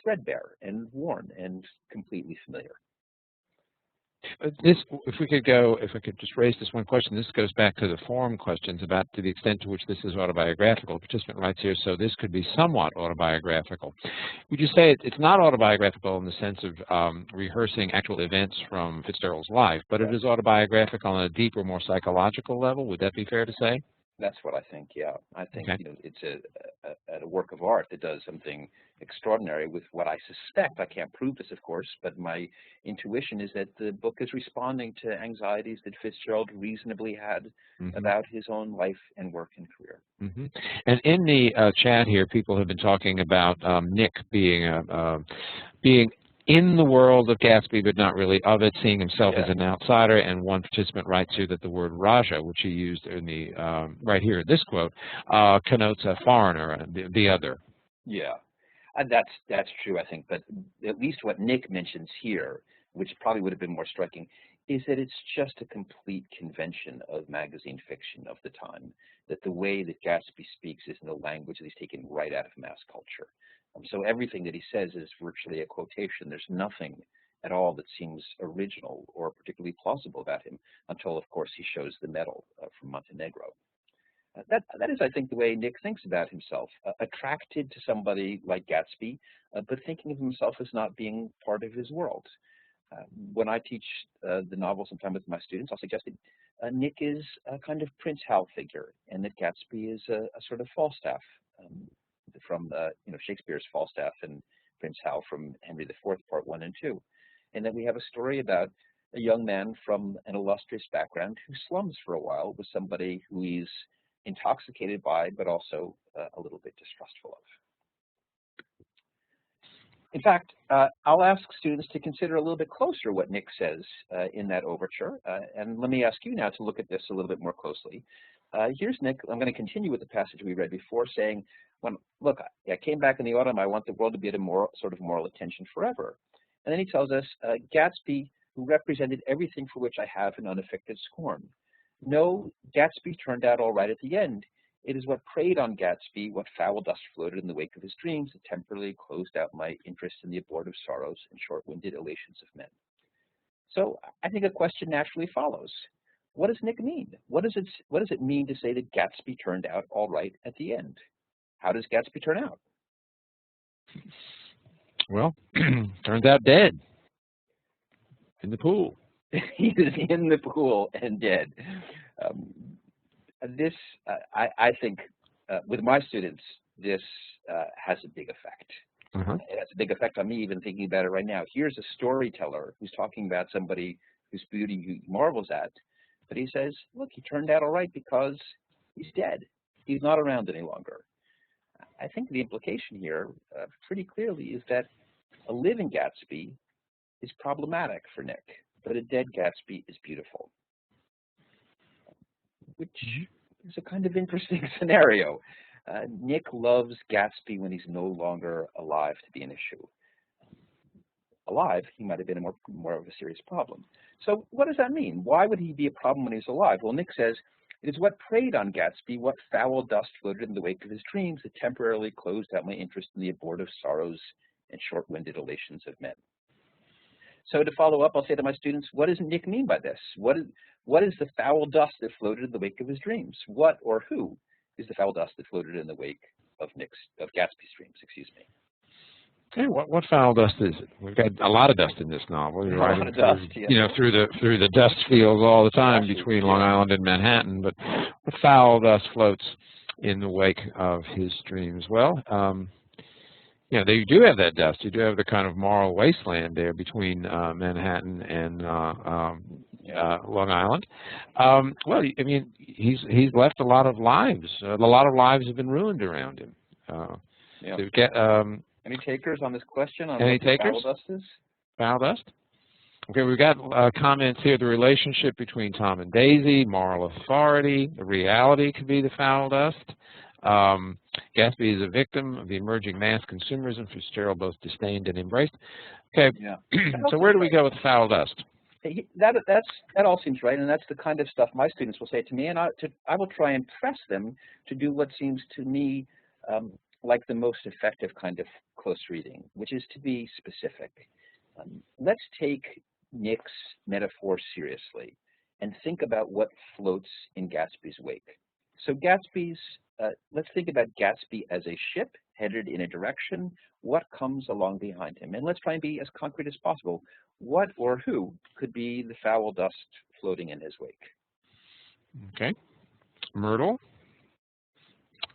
[SPEAKER 2] threadbare and worn and completely familiar.
[SPEAKER 1] This, if we could just raise this one question, this goes back to the forum questions about to the extent to which this is autobiographical. Participant writes here, so this could be somewhat autobiographical. Would you say it's not autobiographical in the sense of rehearsing actual events from Fitzgerald's life, but it is autobiographical on a deeper, more psychological level? Would that be fair to say?
[SPEAKER 2] That's what I think, yeah. I think
[SPEAKER 1] okay.
[SPEAKER 2] It's a work of art that does something extraordinary with what I suspect. I can't prove this, of course, but my intuition is that the book is responding to anxieties that Fitzgerald reasonably had about his own life and work and career.
[SPEAKER 1] And in the chat here, people have been talking about Nick being in the world of Gatsby, but not really of it, seeing himself as an outsider. And one participant writes here that the word Raja, which he used in the right here, this quote, connotes a foreigner, the other.
[SPEAKER 2] Yeah, that's true, I think. But at least what Nick mentions here, which probably would have been more striking, is that it's just a complete convention of magazine fiction of the time, that the way that Gatsby speaks is in the language that he's taken right out of mass culture. So everything that he says is virtually a quotation. There's nothing at all that seems original or particularly plausible about him until, of course, he shows the medal from Montenegro. That is, I think, the way Nick thinks about himself, attracted to somebody like Gatsby, but thinking of himself as not being part of his world. When I teach the novel sometime with my students, I'll suggest that Nick is a kind of Prince Hal figure, and that Gatsby is a sort of Falstaff from Shakespeare's Falstaff and Prince Hal from Henry IV, Part 1 and 2. And then we have a story about a young man from an illustrious background who slums for a while with somebody who he's intoxicated by, but also a little bit distrustful of. In fact, I'll ask students to consider a little bit closer what Nick says in that overture. And let me ask you now to look at this a little bit more closely. Here's Nick. I'm going to continue with the passage we read before, saying, look, I came back in the autumn. I want the world to be at a sort of moral attention forever. And then he tells us, Gatsby, who represented everything for which I have an unaffected scorn. No, Gatsby turned out all right at the end. It is what preyed on Gatsby, what foul dust floated in the wake of his dreams, that temporarily closed out my interest in the abortive sorrows and short-winded elations of men. So I think a question naturally follows. What does Nick mean? What does it mean to say that Gatsby turned out all right at the end? How does Gatsby turn out?
[SPEAKER 1] Well, turns out dead in the pool.
[SPEAKER 2] He is in the pool and dead. I think, with my students, this has a big effect. It has a big effect on me even thinking about it right now. Here's a storyteller who's talking about somebody whose beauty he marvels at, but he says, look, he turned out all right because he's dead. He's not around any longer. I think the implication here pretty clearly is that a living Gatsby is problematic for Nick, but a dead Gatsby is beautiful, which is a kind of interesting scenario. Nick loves Gatsby when he's no longer alive to be an issue. Alive, he might have been more of a serious problem. So what does that mean? Why would he be a problem when he's alive? Well, Nick says, it is what preyed on Gatsby, what foul dust floated in the wake of his dreams that temporarily closed out my interest in the abortive sorrows and short-winded elations of men. So to follow up, I'll say to my students, what does Nick mean by this? What is the foul dust that floated in the wake of his dreams? What or who is the foul dust that floated in the wake of Gatsby's dreams, excuse me?
[SPEAKER 1] Okay, what foul dust is it? We've got a lot of dust in this novel. You're riding through the dust fields all the time between Long Island and Manhattan. But what foul dust floats in the wake of his dreams? Well, they do have that dust. You do have the kind of moral wasteland there between Manhattan and Long Island. Well, I mean, he's left a lot of lives. A lot of lives have been ruined around him. To get
[SPEAKER 2] any takers on this question? On
[SPEAKER 1] any
[SPEAKER 2] what
[SPEAKER 1] takers?
[SPEAKER 2] Foul dust is?
[SPEAKER 1] Foul dust? Okay, we've got comments here. The relationship between Tom and Daisy, moral authority, the reality could be the foul dust. Gatsby is a victim of the emerging mass consumerism Fitzgerald both disdained and embraced. Okay, so where do we go with foul dust?
[SPEAKER 2] That all seems right, and that's the kind of stuff my students will say to me, and I will try and press them to do what seems to me like the most effective kind of close reading, which is to be specific. Let's take Nick's metaphor seriously and think about what floats in Gatsby's wake. So let's think about Gatsby as a ship headed in a direction. What comes along behind him? And let's try and be as concrete as possible. What or who could be the foul dust floating in his wake?
[SPEAKER 1] Okay. Myrtle.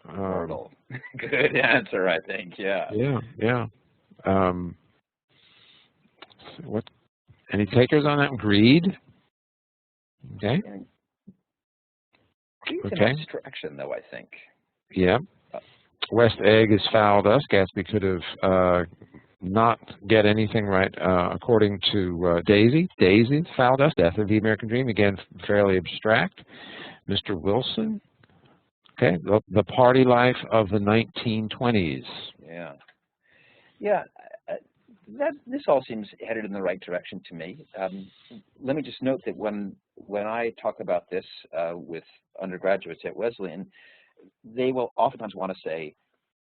[SPEAKER 2] Myrtle. Good answer, I think. Yeah.
[SPEAKER 1] Yeah. What? Any takers on that? Greed. Okay.
[SPEAKER 2] Greed's an abstraction, though, I think.
[SPEAKER 1] Yeah. West Egg is foul dust. Gatsby could have not get anything right according to Daisy. Daisy, foul dust. Death of the American Dream. Again, fairly abstract. Mr. Wilson. Okay. The party life of the 1920s.
[SPEAKER 2] Yeah. This all seems headed in the right direction to me. Let me just note that when I talk about this with undergraduates at Wesleyan, they will oftentimes want to say,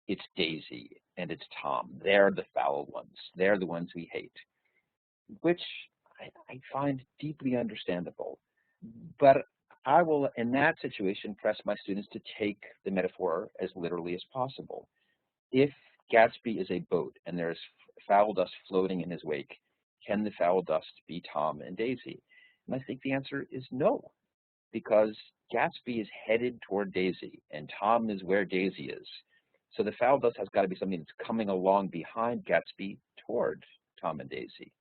[SPEAKER 2] it's Daisy and it's Tom. They're the foul ones. They're the ones we hate, which I find deeply understandable. But I will, in that situation, press my students to take the metaphor as literally as possible. If Gatsby is a boat and there's foul dust floating in his wake, can the foul dust be Tom and Daisy? And I think the answer is no, because Gatsby is headed toward Daisy and Tom is where Daisy is. So the foul dust has got to be something that's coming along behind Gatsby toward Tom and Daisy.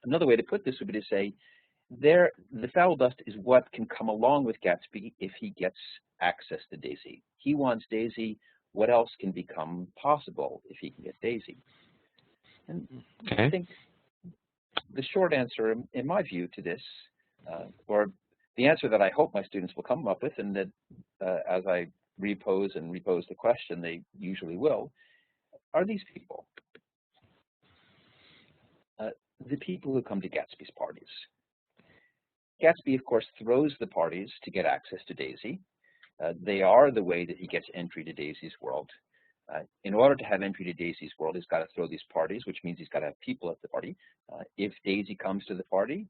[SPEAKER 2] Another way to put this would be to say, the foul dust is what can come along with Gatsby if he gets access to Daisy. He wants Daisy. What else can become possible if he can get Daisy? And I think the short answer, in my view, to this, or the answer that I hope my students will come up with, and that as I repose the question, they usually will, are these people. The people who come to Gatsby's parties. Gatsby, of course, throws the parties to get access to Daisy. They are the way that he gets entry to Daisy's world. In order to have entry to Daisy's world, he's got to throw these parties, which means he's got to have people at the party. If Daisy comes to the party,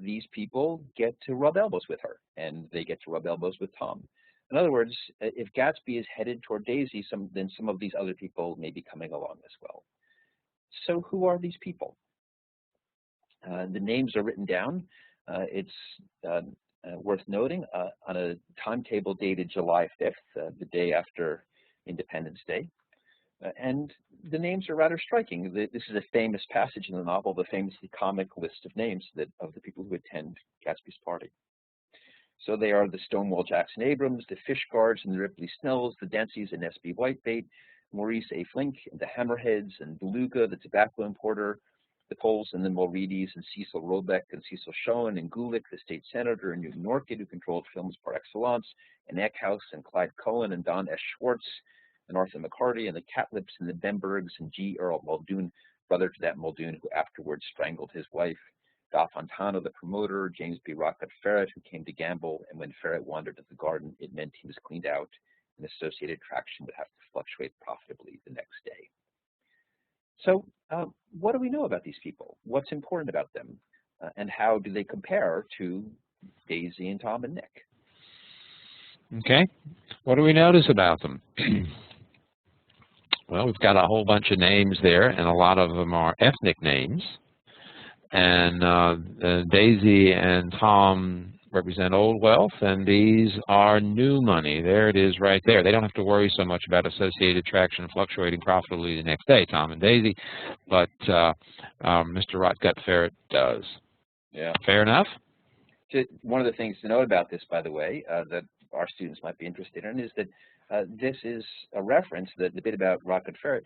[SPEAKER 2] these people get to rub elbows with her, and they get to rub elbows with Tom. In other words, if Gatsby is headed toward Daisy, then some of these other people may be coming along as well. So who are these people? The names are written down. It's worth noting on a timetable dated July 5th, the day after Independence Day. And the names are rather striking. This is a famous passage in the novel, the famously comic list of names of the people who attend Gatsby's party. So they are the Stonewall Jackson Abrams, the Fish Guards and the Ripley Snells, the Denceys and S.B. Whitebait, Maurice A. Flink, and the Hammerheads, and Beluga, the tobacco importer, the Poles and the Mulreadys, and Cecil Roebuck and Cecil Schoen, and Gulick, the state senator, and Newton Orchid, who controlled films par excellence, and Eckhouse, and Clyde Cullen, and Don S. Schwartz, and Arthur McCarty, and the Catlips, and the Bembergs, and G. Earl Muldoon, brother to that Muldoon who afterwards strangled his wife, Da Fontana, the promoter, James B. Rocket Ferret, who came to gamble, and when Ferret wandered at the garden, it meant he was cleaned out, and associated traction would have to fluctuate profitably the next day. So what do we know about these people? What's important about them? And how do they compare to Daisy and Tom and Nick?
[SPEAKER 1] Okay, what do we notice about them? Well, we've got a whole bunch of names there, and a lot of them are ethnic names. And Daisy and Tom represent old wealth, and these are new money. There it is right there. They don't have to worry so much about associated traction fluctuating profitably the next day, Tom and Daisy, but Mr. Rotgut Ferret does.
[SPEAKER 2] Yeah.
[SPEAKER 1] Fair enough?
[SPEAKER 2] One of the things to note about this, by the way, that our students might be interested in is that this is a reference, the bit about Rotgut Ferret,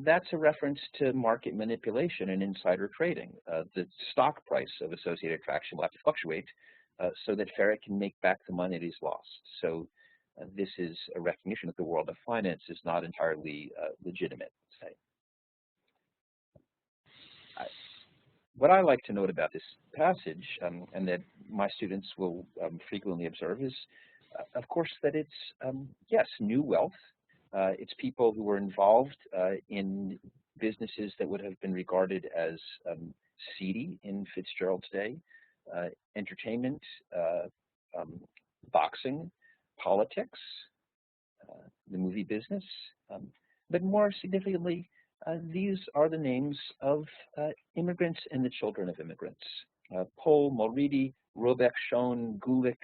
[SPEAKER 2] that's a reference to market manipulation and insider trading. The stock price of associated traction will have to fluctuate so that Ferret can make back the money that he's lost. So this is a recognition that the world of finance is not entirely legitimate, say. What I like to note about this passage, and that my students will frequently observe, is, of course, that it's, yes, new wealth. It's people who were involved in businesses that would have been regarded as seedy in Fitzgerald's day, entertainment, boxing, politics, the movie business, but more significantly, these are the names of immigrants and the children of immigrants. Pohl, Mulready, Robeck, Schoen, Gulick,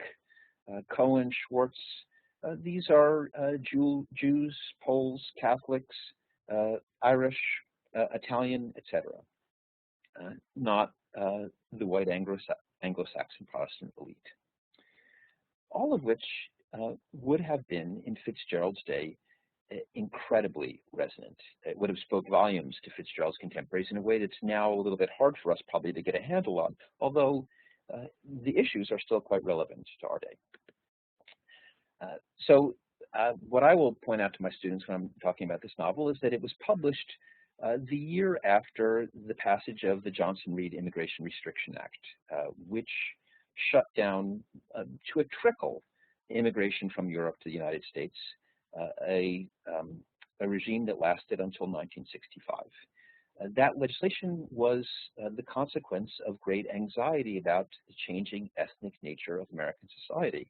[SPEAKER 2] Cohen, Schwartz. These are Jews, Poles, Catholics, Irish, Italian, etc. Not the white Anglo-Saxon Protestant elite. All of which would have been, in Fitzgerald's day, incredibly resonant. It would have spoke volumes to Fitzgerald's contemporaries in a way that's now a little bit hard for us probably to get a handle on, although the issues are still quite relevant to our day. So what I will point out to my students when I'm talking about this novel is that it was published the year after the passage of the Johnson-Reed Immigration Restriction Act, which shut down to a trickle immigration from Europe to the United States, a regime that lasted until 1965. That legislation was the consequence of great anxiety about the changing ethnic nature of American society.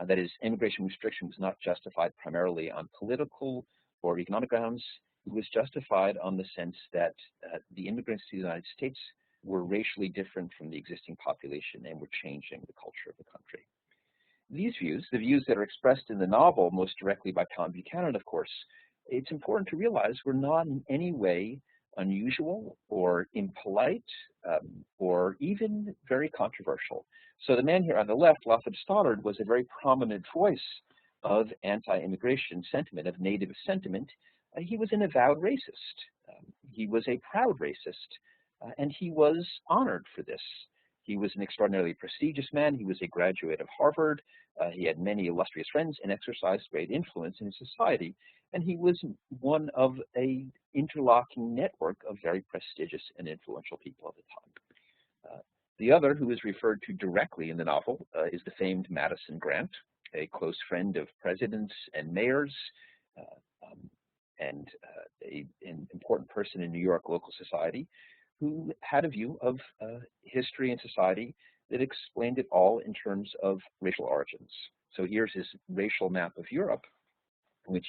[SPEAKER 2] That is, immigration restriction was not justified primarily on political or economic grounds. It was justified on the sense that the immigrants to the United States were racially different from the existing population and were changing the culture of the country. These views, the views that are expressed in the novel most directly by Tom Buchanan, of course, it's important to realize were not in any way unusual or impolite or even very controversial. So the man here on the left, Lafayette Stoddard, was a very prominent voice of anti-immigration sentiment, of nativist sentiment. He was an avowed racist. He was a proud racist, and he was honored for this. He was an extraordinarily prestigious man. He was a graduate of Harvard. He had many illustrious friends and exercised great influence in society. And he was one of an interlocking network of very prestigious and influential people at the time. The other, who is referred to directly in the novel, is the famed Madison Grant, a close friend of presidents and mayors, and an important person in New York local society, who had a view of history and society that explained it all in terms of racial origins. So here's his racial map of Europe, which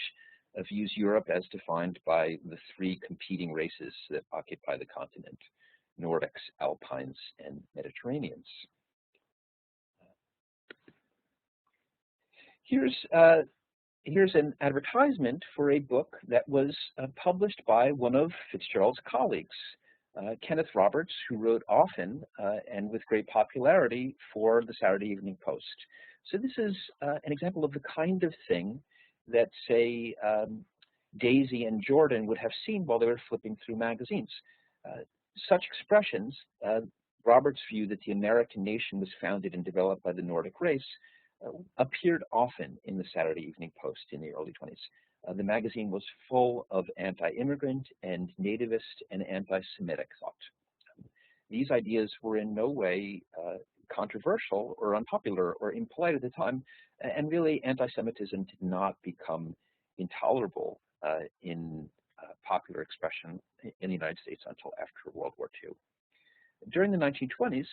[SPEAKER 2] views Europe as defined by the three competing races that occupy the continent: Nordics, Alpines, and Mediterraneans. Here's an advertisement for a book that was published by one of Fitzgerald's colleagues, Kenneth Roberts, who wrote often and with great popularity for the Saturday Evening Post. So this is an example of the kind of thing that, say, Daisy and Jordan would have seen while they were flipping through magazines. Such expressions, Roberts' view that the American nation was founded and developed by the Nordic race, appeared often in the Saturday Evening Post in the early 20s. The magazine was full of anti-immigrant and nativist and anti-Semitic thought. These ideas were in no way controversial or unpopular or impolite at the time, and really anti-Semitism did not become intolerable in popular expression in the United States until after World War II. During the 1920s,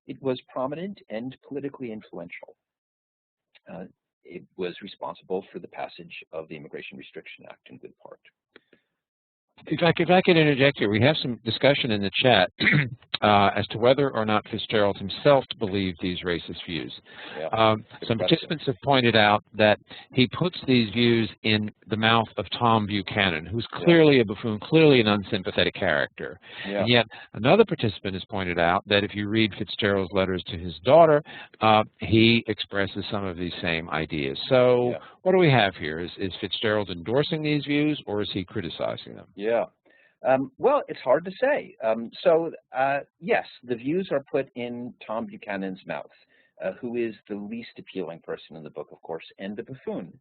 [SPEAKER 2] it was prominent and politically influential. It was responsible for the passage of the Immigration Restriction Act in good part.
[SPEAKER 1] If I could interject here, we have some discussion in the chat as to whether or not Fitzgerald himself believed these racist views.
[SPEAKER 2] Yeah,
[SPEAKER 1] some participants have pointed out that he puts these views in the mouth of Tom Buchanan, who's clearly a buffoon, clearly an unsympathetic character.
[SPEAKER 2] Yeah.
[SPEAKER 1] And yet another participant has pointed out that if you read Fitzgerald's letters to his daughter, he expresses some of these same ideas. So what do we have here? Is Fitzgerald endorsing these views, or is he criticizing them?
[SPEAKER 2] Yeah. Well, it's hard to say. Yes, the views are put in Tom Buchanan's mouth, who is the least appealing person in the book, of course, and the buffoon.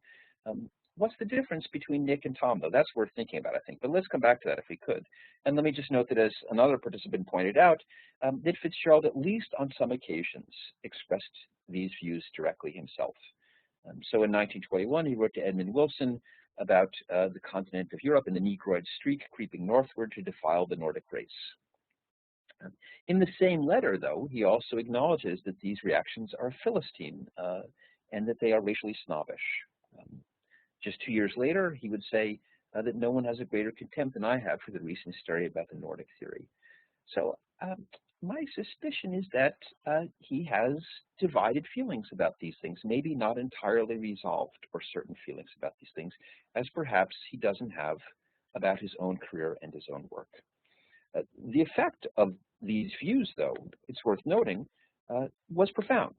[SPEAKER 2] What's the difference between Nick and Tom, though? That's worth thinking about, I think. But let's come back to that if we could. And let me just note that, as another participant pointed out, that Fitzgerald, at least on some occasions, expressed these views directly himself. So in 1921, he wrote to Edmund Wilson about the continent of Europe and the Negroid streak creeping northward to defile the Nordic race. In the same letter, though, he also acknowledges that these reactions are Philistine and that they are racially snobbish. Just 2 years later, he would say that no one has a greater contempt than I have for the recent hysteria about the Nordic theory. So my suspicion is that he has divided feelings about these things, maybe not entirely resolved or certain feelings about these things, as perhaps he doesn't have about his own career and his own work. The effect of these views, though, it's worth noting, was profound.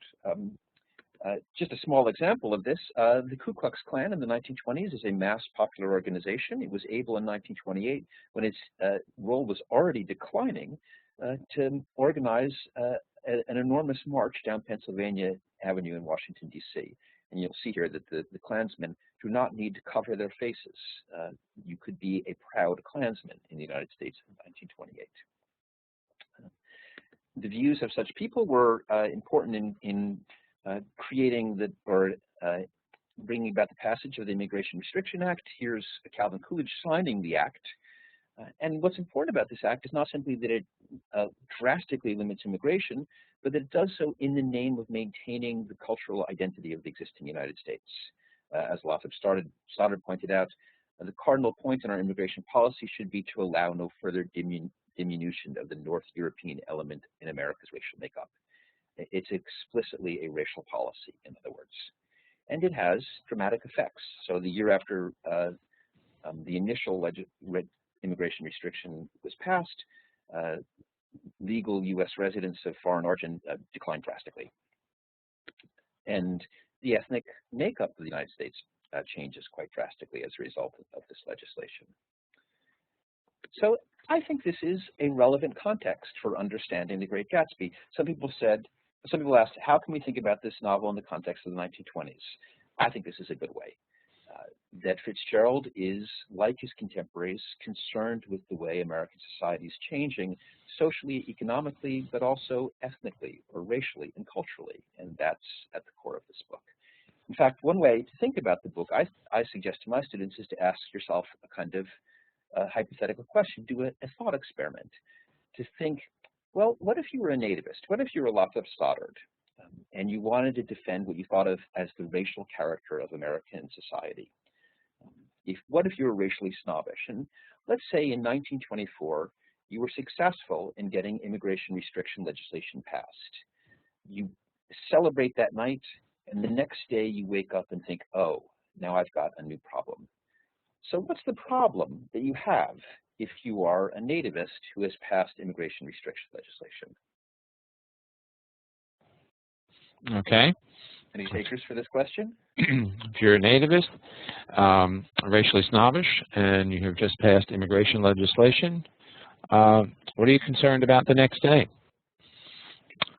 [SPEAKER 2] Just a small example of this, the Ku Klux Klan in the 1920s is a mass popular organization. It was able in 1928, when its role was already declining, to organize an enormous march down Pennsylvania Avenue in Washington, D.C. And you'll see here that the Klansmen do not need to cover their faces. You could be a proud Klansman in the United States in 1928. The views of such people were important in creating bringing about the passage of the Immigration Restriction Act. Here's Calvin Coolidge signing the act. And what's important about this act is not simply that it drastically limits immigration, but that it does so in the name of maintaining the cultural identity of the existing United States. As Lothrop Stoddard pointed out, the cardinal point in our immigration policy should be to allow no further diminution of the North European element in America's racial makeup. It's explicitly a racial policy, in other words. And it has dramatic effects. So the year after the initial immigration restriction was passed, legal U.S. residents of foreign origin declined drastically. And the ethnic makeup of the United States changes quite drastically as a result of this legislation. So I think this is a relevant context for understanding The Great Gatsby. Some people asked, how can we think about this novel in the context of the 1920s? I think this is a good way. That Fitzgerald is, like his contemporaries, concerned with the way American society is changing socially, economically, but also ethnically or racially and culturally, and that's at the core of this book. In fact, one way to think about the book, I suggest to my students, is to ask yourself a kind of hypothetical question, do a thought experiment, to think, well, what if you were a nativist? What if you were Lothrop Stoddard, and you wanted to defend what you thought of as the racial character of American society? What if you were racially snobbish? And let's say in 1924, you were successful in getting immigration restriction legislation passed. You celebrate that night, and the next day you wake up and think, oh, now I've got a new problem. So what's the problem that you have if you are a nativist who has passed immigration restriction legislation?
[SPEAKER 1] Okay.
[SPEAKER 2] Any takers for this question?
[SPEAKER 1] If you're a nativist, racially snobbish, and you have just passed immigration legislation, what are you concerned about the next day?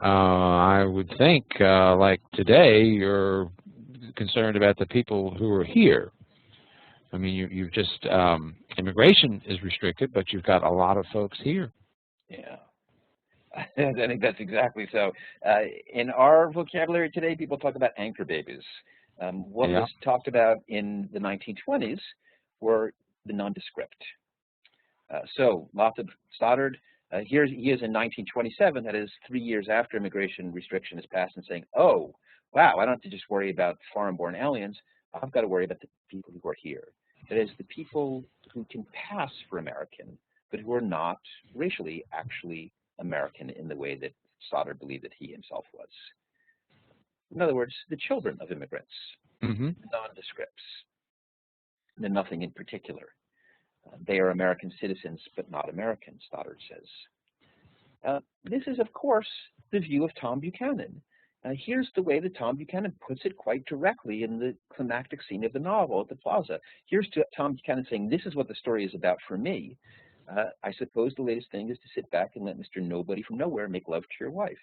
[SPEAKER 1] I would think, like today, you're concerned about the people who are here. I mean, you've just, immigration is restricted, but you've got a lot of folks here.
[SPEAKER 2] Yeah. I think that's exactly so. In our vocabulary today, people talk about anchor babies. What was talked about in the 1920s were the nondescript. So Lothar Stoddard, here he is in 1927, that is 3 years after immigration restriction is passed, and saying, oh, wow, I don't have to just worry about foreign-born aliens. I've got to worry about the people who are here. That is, the people who can pass for American, but who are not racially actually American in the way that Stoddard believed that he himself was. In other words, the children of immigrants, nondescripts, and nothing in particular. They are American citizens, but not American, Stoddard says. This is, of course, the view of Tom Buchanan. Here's the way that Tom Buchanan puts it quite directly in the climactic scene of the novel at the plaza. Here's Tom Buchanan saying, this is what the story is about for me. I suppose the latest thing is to sit back and let Mr. Nobody from Nowhere make love to your wife.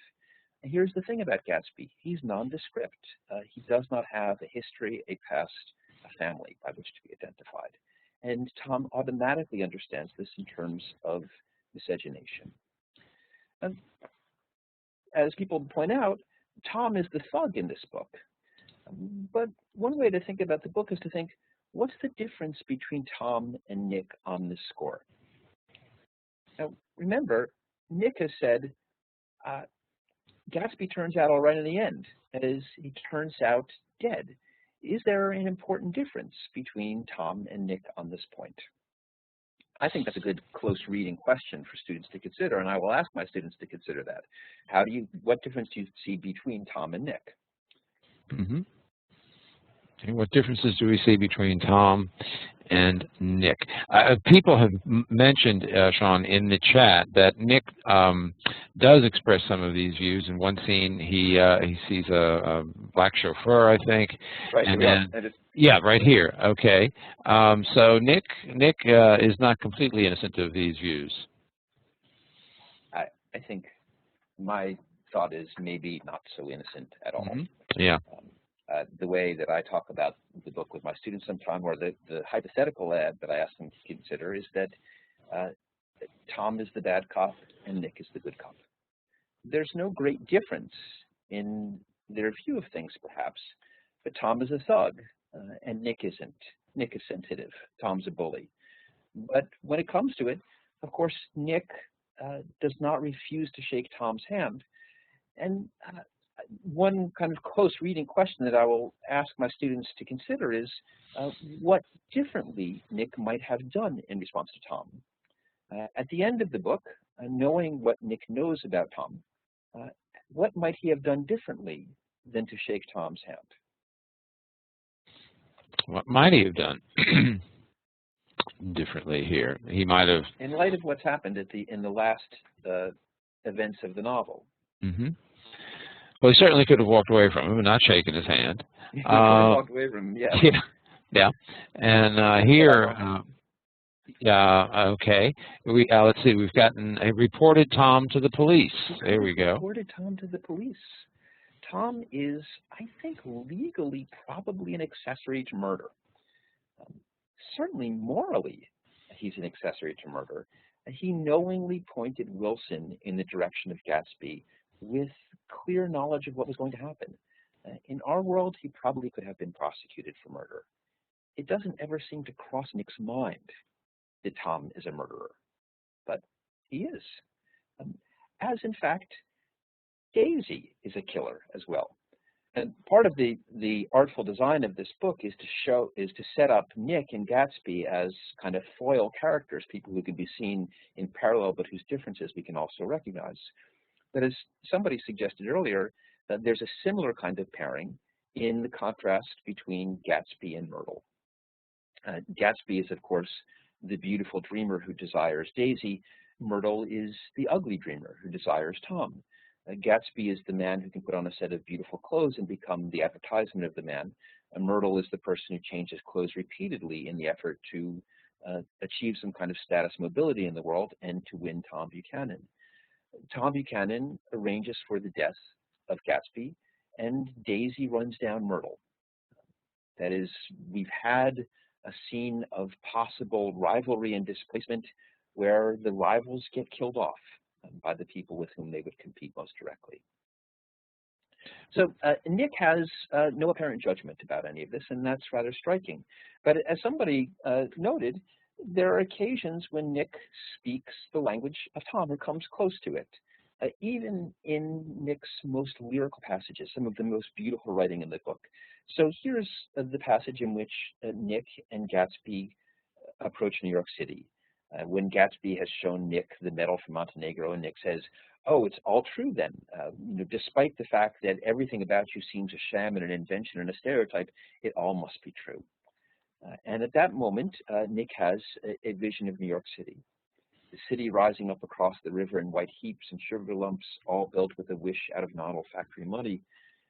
[SPEAKER 2] And here's the thing about Gatsby. He's nondescript. He does not have a history, a past, a family by which to be identified. And Tom automatically understands this in terms of miscegenation. And as people point out, Tom is the thug in this book. But one way to think about the book is to think, what's the difference between Tom and Nick on this score? Now, remember, Nick has said, Gatsby turns out all right in the end. That is, he turns out dead. Is there an important difference between Tom and Nick on this point? I think that's a good close reading question for students to consider, and I will ask my students to consider that. What difference do you see between Tom and Nick?
[SPEAKER 1] And what differences do we see between Tom and Nick? People have mentioned, Sean, in the chat that Nick does express some of these views. In one scene, he sees a black chauffeur, I think.
[SPEAKER 2] Right.
[SPEAKER 1] And then, yeah, right here. Okay. So Nick is not completely innocent of these views.
[SPEAKER 2] I think my thought is maybe not so innocent at all.
[SPEAKER 1] Yeah.
[SPEAKER 2] The way that I talk about the book with my students sometime, or the hypothetical ad that I ask them to consider, is that Tom is the bad cop and Nick is the good cop. There's no great difference in their view of things, perhaps, but Tom is a thug and Nick isn't. Nick is sensitive. Tom's a bully. But when it comes to it, of course, Nick does not refuse to shake Tom's hand. And one kind of close reading question that I will ask my students to consider is what differently Nick might have done in response to Tom. At the end of the book, knowing what Nick knows about Tom, what might he have done differently than to shake Tom's hand?
[SPEAKER 1] What might he have done differently here? He might have,
[SPEAKER 2] in light of what's happened in the last events of the novel.
[SPEAKER 1] Well, he certainly could have walked away from him and not shaken his hand.
[SPEAKER 2] He could have walked away from him, yeah.
[SPEAKER 1] Yeah. And here, okay. Let's see. We've gotten a reported Tom to the police. There we go.
[SPEAKER 2] Reported Tom to the police. Tom is, I think, legally probably an accessory to murder. Certainly morally, he's an accessory to murder. He knowingly pointed Wilson in the direction of Gatsby with clear knowledge of what was going to happen. In our world, he probably could have been prosecuted for murder. It doesn't ever seem to cross Nick's mind that Tom is a murderer, but he is. As in fact, Daisy is a killer as well. And part of the artful design of this book is to set up Nick and Gatsby as kind of foil characters, people who can be seen in parallel but whose differences we can also recognize. But as somebody suggested earlier, that there's a similar kind of pairing in the contrast between Gatsby and Myrtle. Gatsby is, of course, the beautiful dreamer who desires Daisy. Myrtle is the ugly dreamer who desires Tom. Gatsby is the man who can put on a set of beautiful clothes and become the advertisement of the man. Myrtle is the person who changes clothes repeatedly in the effort to achieve some kind of status mobility in the world and to win Tom Buchanan. Tom Buchanan arranges for the death of Gatsby, and Daisy runs down Myrtle. That is, we've had a scene of possible rivalry and displacement where the rivals get killed off by the people with whom they would compete most directly. So Nick has no apparent judgment about any of this, and that's rather striking. But as somebody noted, there are occasions when Nick speaks the language of Tom or comes close to it. Even in Nick's most lyrical passages, some of the most beautiful writing in the book. So here's the passage in which Nick and Gatsby approach New York City. When Gatsby has shown Nick the medal from Montenegro, and Nick says, "Oh, it's all true then. Despite the fact that everything about you seems a sham and an invention and a stereotype, it all must be true." And at that moment, Nick has a vision of New York City. The city rising up across the river in white heaps and sugar lumps, all built with a wish out of non-olfactory money.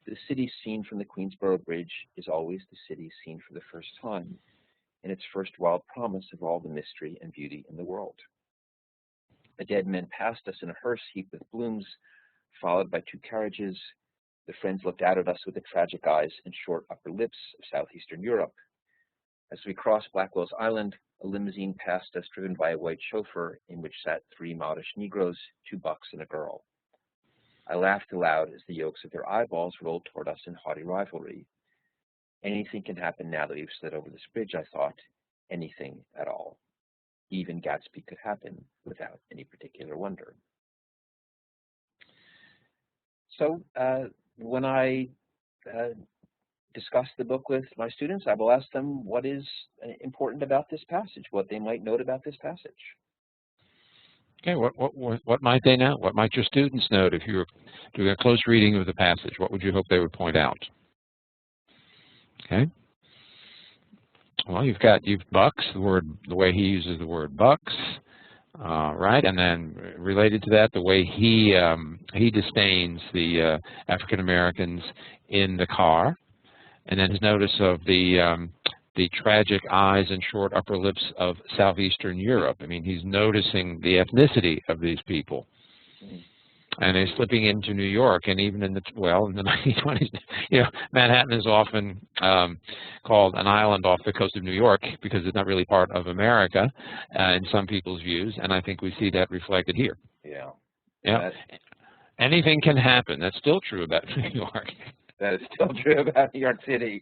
[SPEAKER 2] The city seen from the Queensboro Bridge is always the city seen for the first time, in its first wild promise of all the mystery and beauty in the world. A dead man passed us in a hearse heaped with blooms, followed by 2 carriages. The friends looked out at us with the tragic eyes and short upper lips of southeastern Europe. As we crossed Blackwell's Island, a limousine passed us driven by a white chauffeur in which sat 3 modish Negroes, 2 bucks and a girl. I laughed aloud as the yolks of their eyeballs rolled toward us in haughty rivalry. Anything can happen now that we've slid over this bridge, I thought. Anything at all. Even Gatsby could happen without any particular wonder. So when I discuss the book with my students, I will ask them what is important about this passage, what they might note about this passage.
[SPEAKER 1] Okay, what might they know? What might your students note if you were doing a close reading of the passage? What would you hope they would point out? Okay. Well, you've bucks, the way he uses the word bucks, right? And then related to that, the way he disdains the African Americans in the car, and then his notice of the tragic eyes and short upper lips of southeastern Europe. I mean, he's noticing the ethnicity of these people. And they're slipping into New York, and even in the 1920s, Manhattan is often called an island off the coast of New York because it's not really part of America in some people's views, and I think we see that reflected here. Yeah. Anything can happen. That's still true about New York.
[SPEAKER 2] That is still true about New York City.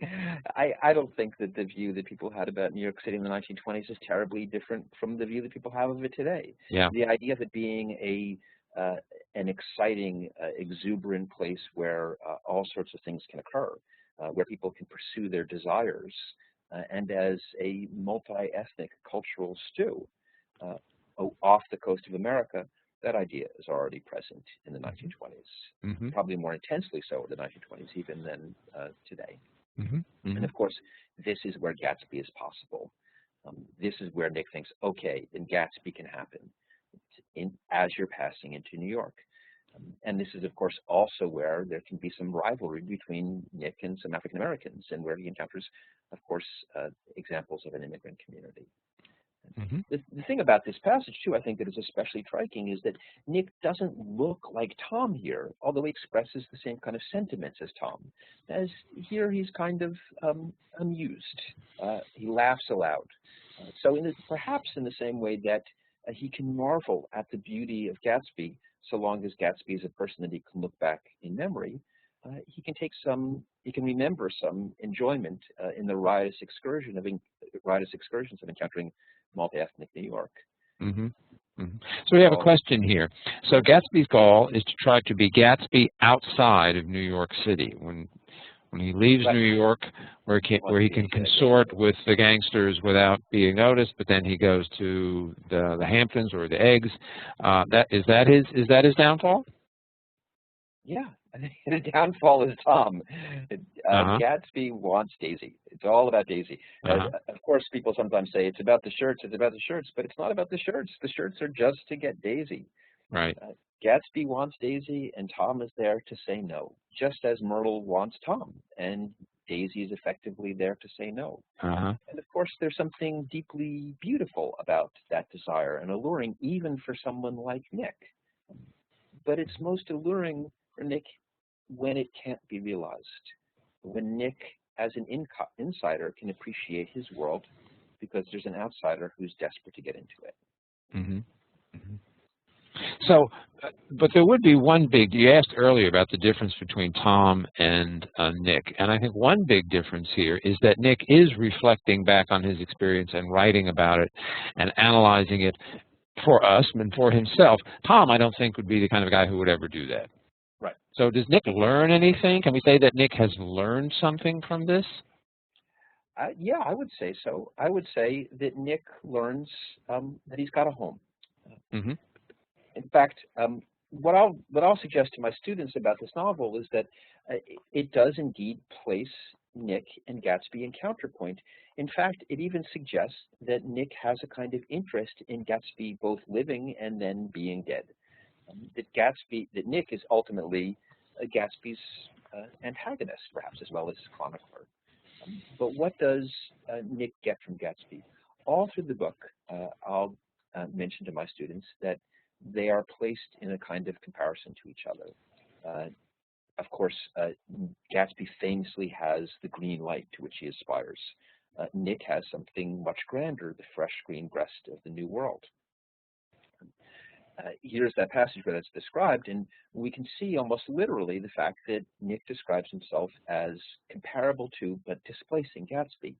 [SPEAKER 2] I don't think that the view that people had about New York City in the 1920s is terribly different from the view that people have of it today.
[SPEAKER 1] Yeah.
[SPEAKER 2] The idea of it being an exciting, exuberant place where all sorts of things can occur, where people can pursue their desires, and as a multi-ethnic cultural stew off the coast of America, that idea is already present in the 1920s, probably more intensely so in the 1920s even than today. And of course, this is where Gatsby is possible. This is where Nick thinks, okay, then Gatsby can happen as you're passing into New York. And this is, of course, also where there can be some rivalry between Nick and some African Americans, and where he encounters, of course, examples of an immigrant community. The thing about this passage, too, I think that is especially striking is that Nick doesn't look like Tom here, although he expresses the same kind of sentiments as Tom. As here, he's kind of amused. He laughs aloud. So perhaps in the same way that he can marvel at the beauty of Gatsby, so long as Gatsby is a person that he can look back in memory, he can remember some enjoyment in the riotous excursions of encountering multi-ethnic New York.
[SPEAKER 1] So we have a question here. So Gatsby's goal is to try to be Gatsby outside of New York City. When he leaves New York, where he can consort with the gangsters without being noticed, but then he goes to the Hamptons or the Eggs. Is that his downfall?
[SPEAKER 2] Yeah, I think the downfall is Tom. Gatsby wants Daisy. It's all about Daisy. Of course, people sometimes say it's about the shirts, but it's not about the shirts. The shirts are just to get Daisy.
[SPEAKER 1] Right.
[SPEAKER 2] Gatsby wants Daisy, and Tom is there to say no, just as Myrtle wants Tom, and Daisy is effectively there to say no. And of course, there's something deeply beautiful about that desire and alluring, even for someone like Nick. But it's most alluring for Nick when it can't be realized, when Nick, as an insider, can appreciate his world because there's an outsider who's desperate to get into it.
[SPEAKER 1] So, but there would be one big, you asked earlier about the difference between Tom and Nick, and I think one big difference here is that Nick is reflecting back on his experience and writing about it and analyzing it for us and for himself. Tom, I don't think, would be the kind of guy who would ever do that.
[SPEAKER 2] Right.
[SPEAKER 1] So does Nick learn anything? Can we say that Nick has learned something from this?
[SPEAKER 2] Yeah, I would say so. I would say that Nick learns that he's got a home.
[SPEAKER 1] Mm-hmm.
[SPEAKER 2] In fact, what I'll suggest to my students about this novel is that it does indeed place Nick and Gatsby in counterpoint. In fact, it even suggests that Nick has a kind of interest in Gatsby both living and then being dead. That Nick is ultimately Gatsby's antagonist, perhaps, as well as chronicler. But what does Nick get from Gatsby? All through the book, I'll mention to my students that they are placed in a kind of comparison to each other. Of course, Gatsby famously has the green light to which he aspires. Nick has something much grander, the fresh green breast of the new world. Here's that passage where that's described, and we can see almost literally the fact that Nick describes himself as comparable to, but displacing Gatsby.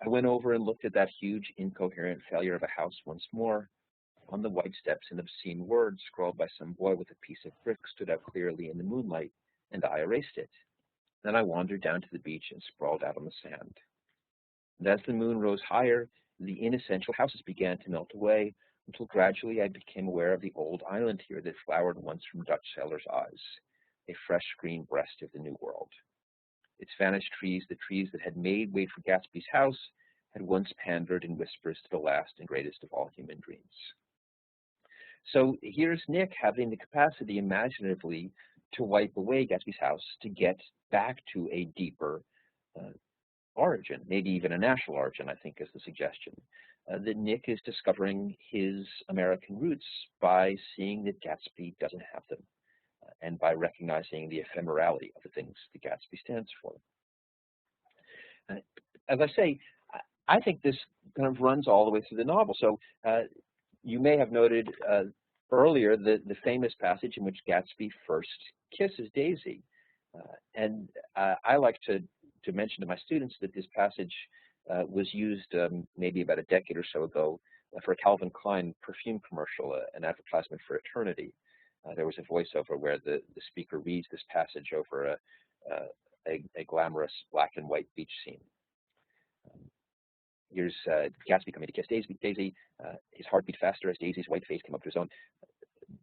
[SPEAKER 2] I went over and looked at that huge, incoherent failure of a house once more. On the white steps, an obscene word scrawled by some boy with a piece of brick stood out clearly in the moonlight, and I erased it. Then I wandered down to the beach and sprawled out on the sand. And as the moon rose higher, the inessential houses began to melt away, until gradually I became aware of the old island here that flowered once from Dutch sailors' eyes, a fresh green breast of the new world. Its vanished trees, the trees that had made way for Gatsby's house, had once pandered in whispers to the last and greatest of all human dreams. So here's Nick having the capacity imaginatively to wipe away Gatsby's house to get back to a deeper origin, maybe even a national origin, I think is the suggestion. That Nick is discovering his American roots by seeing that Gatsby doesn't have them, and by recognizing the ephemerality of the things that Gatsby stands for. As I say, I think this kind of runs all the way through the novel. So you may have noted earlier the famous passage in which Gatsby first kisses Daisy. And I like to mention to my students that this passage was used maybe about a decade or so ago for a Calvin Klein perfume commercial, an advertisement for eternity. There was a voiceover where the speaker reads this passage over a glamorous black and white beach scene. Here's Gatsby coming to kiss Daisy. His heart beat faster as Daisy's white face came up to his own.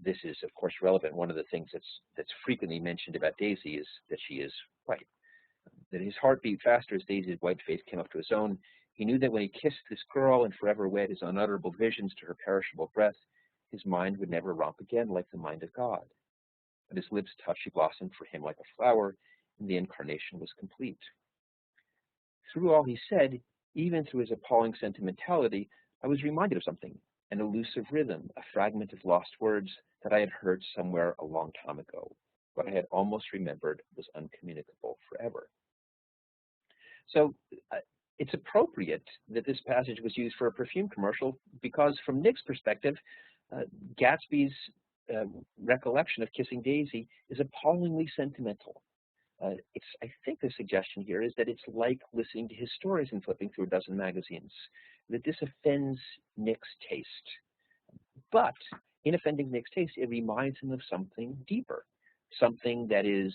[SPEAKER 2] This is, of course, relevant. One of the things that's frequently mentioned about Daisy is that she is white. That his heart beat faster as Daisy's white face came up to his own. He knew that when he kissed this girl and forever wed his unutterable visions to her perishable breath, his mind would never romp again like the mind of God. But his lips' touch, she blossomed for him like a flower, and the incarnation was complete. Through all he said, even through his appalling sentimentality, I was reminded of something, an elusive rhythm, a fragment of lost words that I had heard somewhere a long time ago. What I had almost remembered was uncommunicable forever. So it's appropriate that this passage was used for a perfume commercial because from Nick's perspective, Gatsby's recollection of kissing Daisy is appallingly sentimental. I think the suggestion here is that it's like listening to his stories and flipping through a dozen magazines, that this offends Nick's taste. But in offending Nick's taste, it reminds him of something deeper, something that is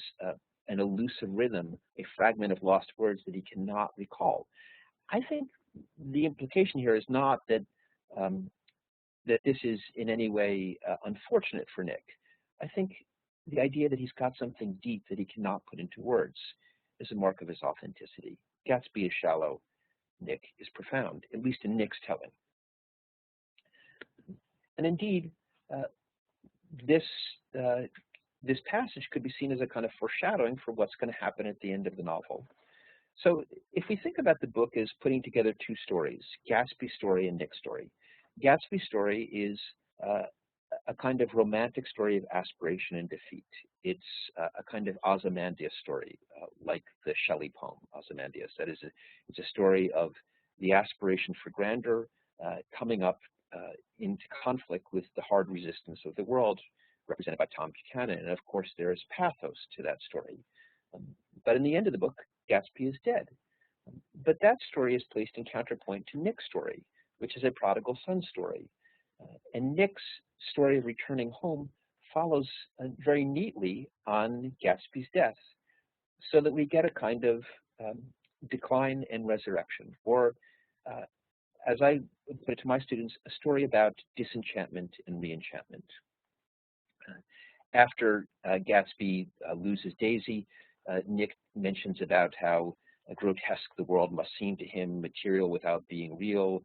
[SPEAKER 2] an elusive rhythm, a fragment of lost words that he cannot recall. I think the implication here is not that that this is in any way unfortunate for Nick. I think the idea that he's got something deep that he cannot put into words is a mark of his authenticity. Gatsby is shallow, Nick is profound, at least in Nick's telling. And indeed, this passage could be seen as a kind of foreshadowing for what's going to happen at the end of the novel. So if we think about the book as putting together two stories, Gatsby's story and Nick's story, Gatsby's story is a kind of romantic story of aspiration and defeat. It's a kind of Ozymandias story, like the Shelley poem Ozymandias. That is, it's a story of the aspiration for grandeur coming up into conflict with the hard resistance of the world, represented by Tom Buchanan. And of course, there is pathos to that story. But in the end of the book, Gatsby is dead. But that story is placed in counterpoint to Nick's story, which is a prodigal son story. And Nick's story of returning home follows very neatly on Gatsby's death, so that we get a kind of decline and resurrection, or as I put it to my students, a story about disenchantment and reenchantment. After Gatsby loses Daisy, Nick mentions about how grotesque the world must seem to him, material without being real,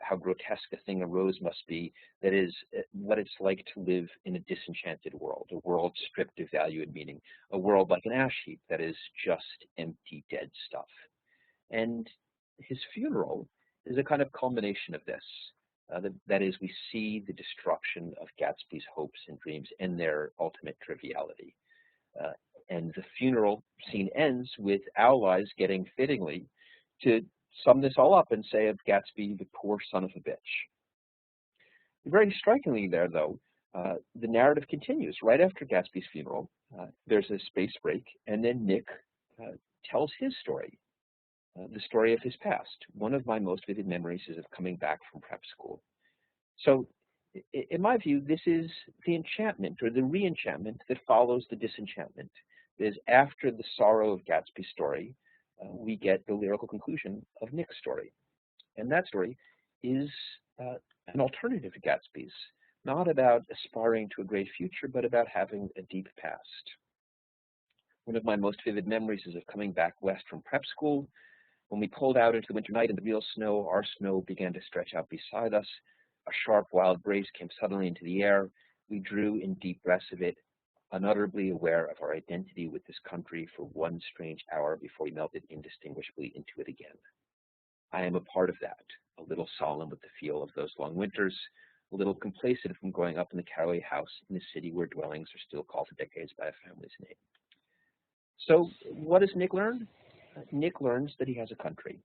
[SPEAKER 2] how grotesque a thing a rose must be. That is what it's like to live in a disenchanted world, a world stripped of value and meaning, a world like an ash heap that is just empty, dead stuff. And his funeral is a kind of culmination of this. That is, we see the destruction of Gatsby's hopes and dreams and their ultimate triviality. And the funeral scene ends with allies getting fittingly to sum this all up and say of Gatsby, the poor son of a bitch. Very strikingly there, though, the narrative continues. Right after Gatsby's funeral, there's a space break, and then Nick tells his story, the story of his past. One of my most vivid memories is of coming back from prep school. So, in my view, this is the enchantment or the reenchantment that follows the disenchantment. Is after the sorrow of Gatsby's story, we get the lyrical conclusion of Nick's story. And that story is an alternative to Gatsby's, not about aspiring to a great future, but about having a deep past. One of my most vivid memories is of coming back west from prep school. When we pulled out into the winter night in the real snow, our snow began to stretch out beside us. A sharp, wild breeze came suddenly into the air. We drew in deep breaths of it, unutterably aware of our identity with this country for one strange hour before we melted indistinguishably into it again. I am a part of that, a little solemn with the feel of those long winters, a little complacent from growing up in the Carraway house in a city where dwellings are still called for decades by a family's name. So what does Nick learn? Nick learns that he has a country.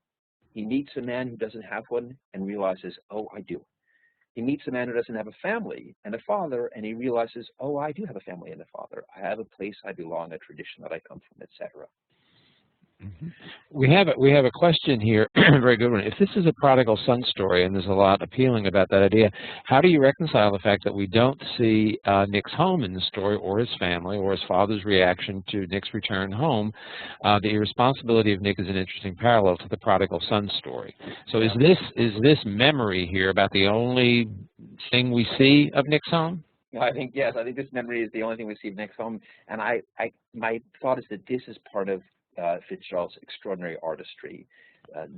[SPEAKER 2] He meets a man who doesn't have one and realizes, oh, I do. He meets a man who doesn't have a family and a father, and he realizes, oh, I do have a family and a father. I have a place I belong, a tradition that I come from, etc.
[SPEAKER 1] Mm-hmm. We have a question here, a very good one. If this is a prodigal son story, and there's a lot appealing about that idea, how do you reconcile the fact that we don't see Nick's home in the story, or his family, or his father's reaction to Nick's return home? The irresponsibility of Nick is an interesting parallel to the prodigal son story. So is this memory here about the only thing we see of Nick's home?
[SPEAKER 2] I think, yes, I think this memory is the only thing we see of Nick's home. And my thought is that this is part of Fitzgerald's extraordinary artistry,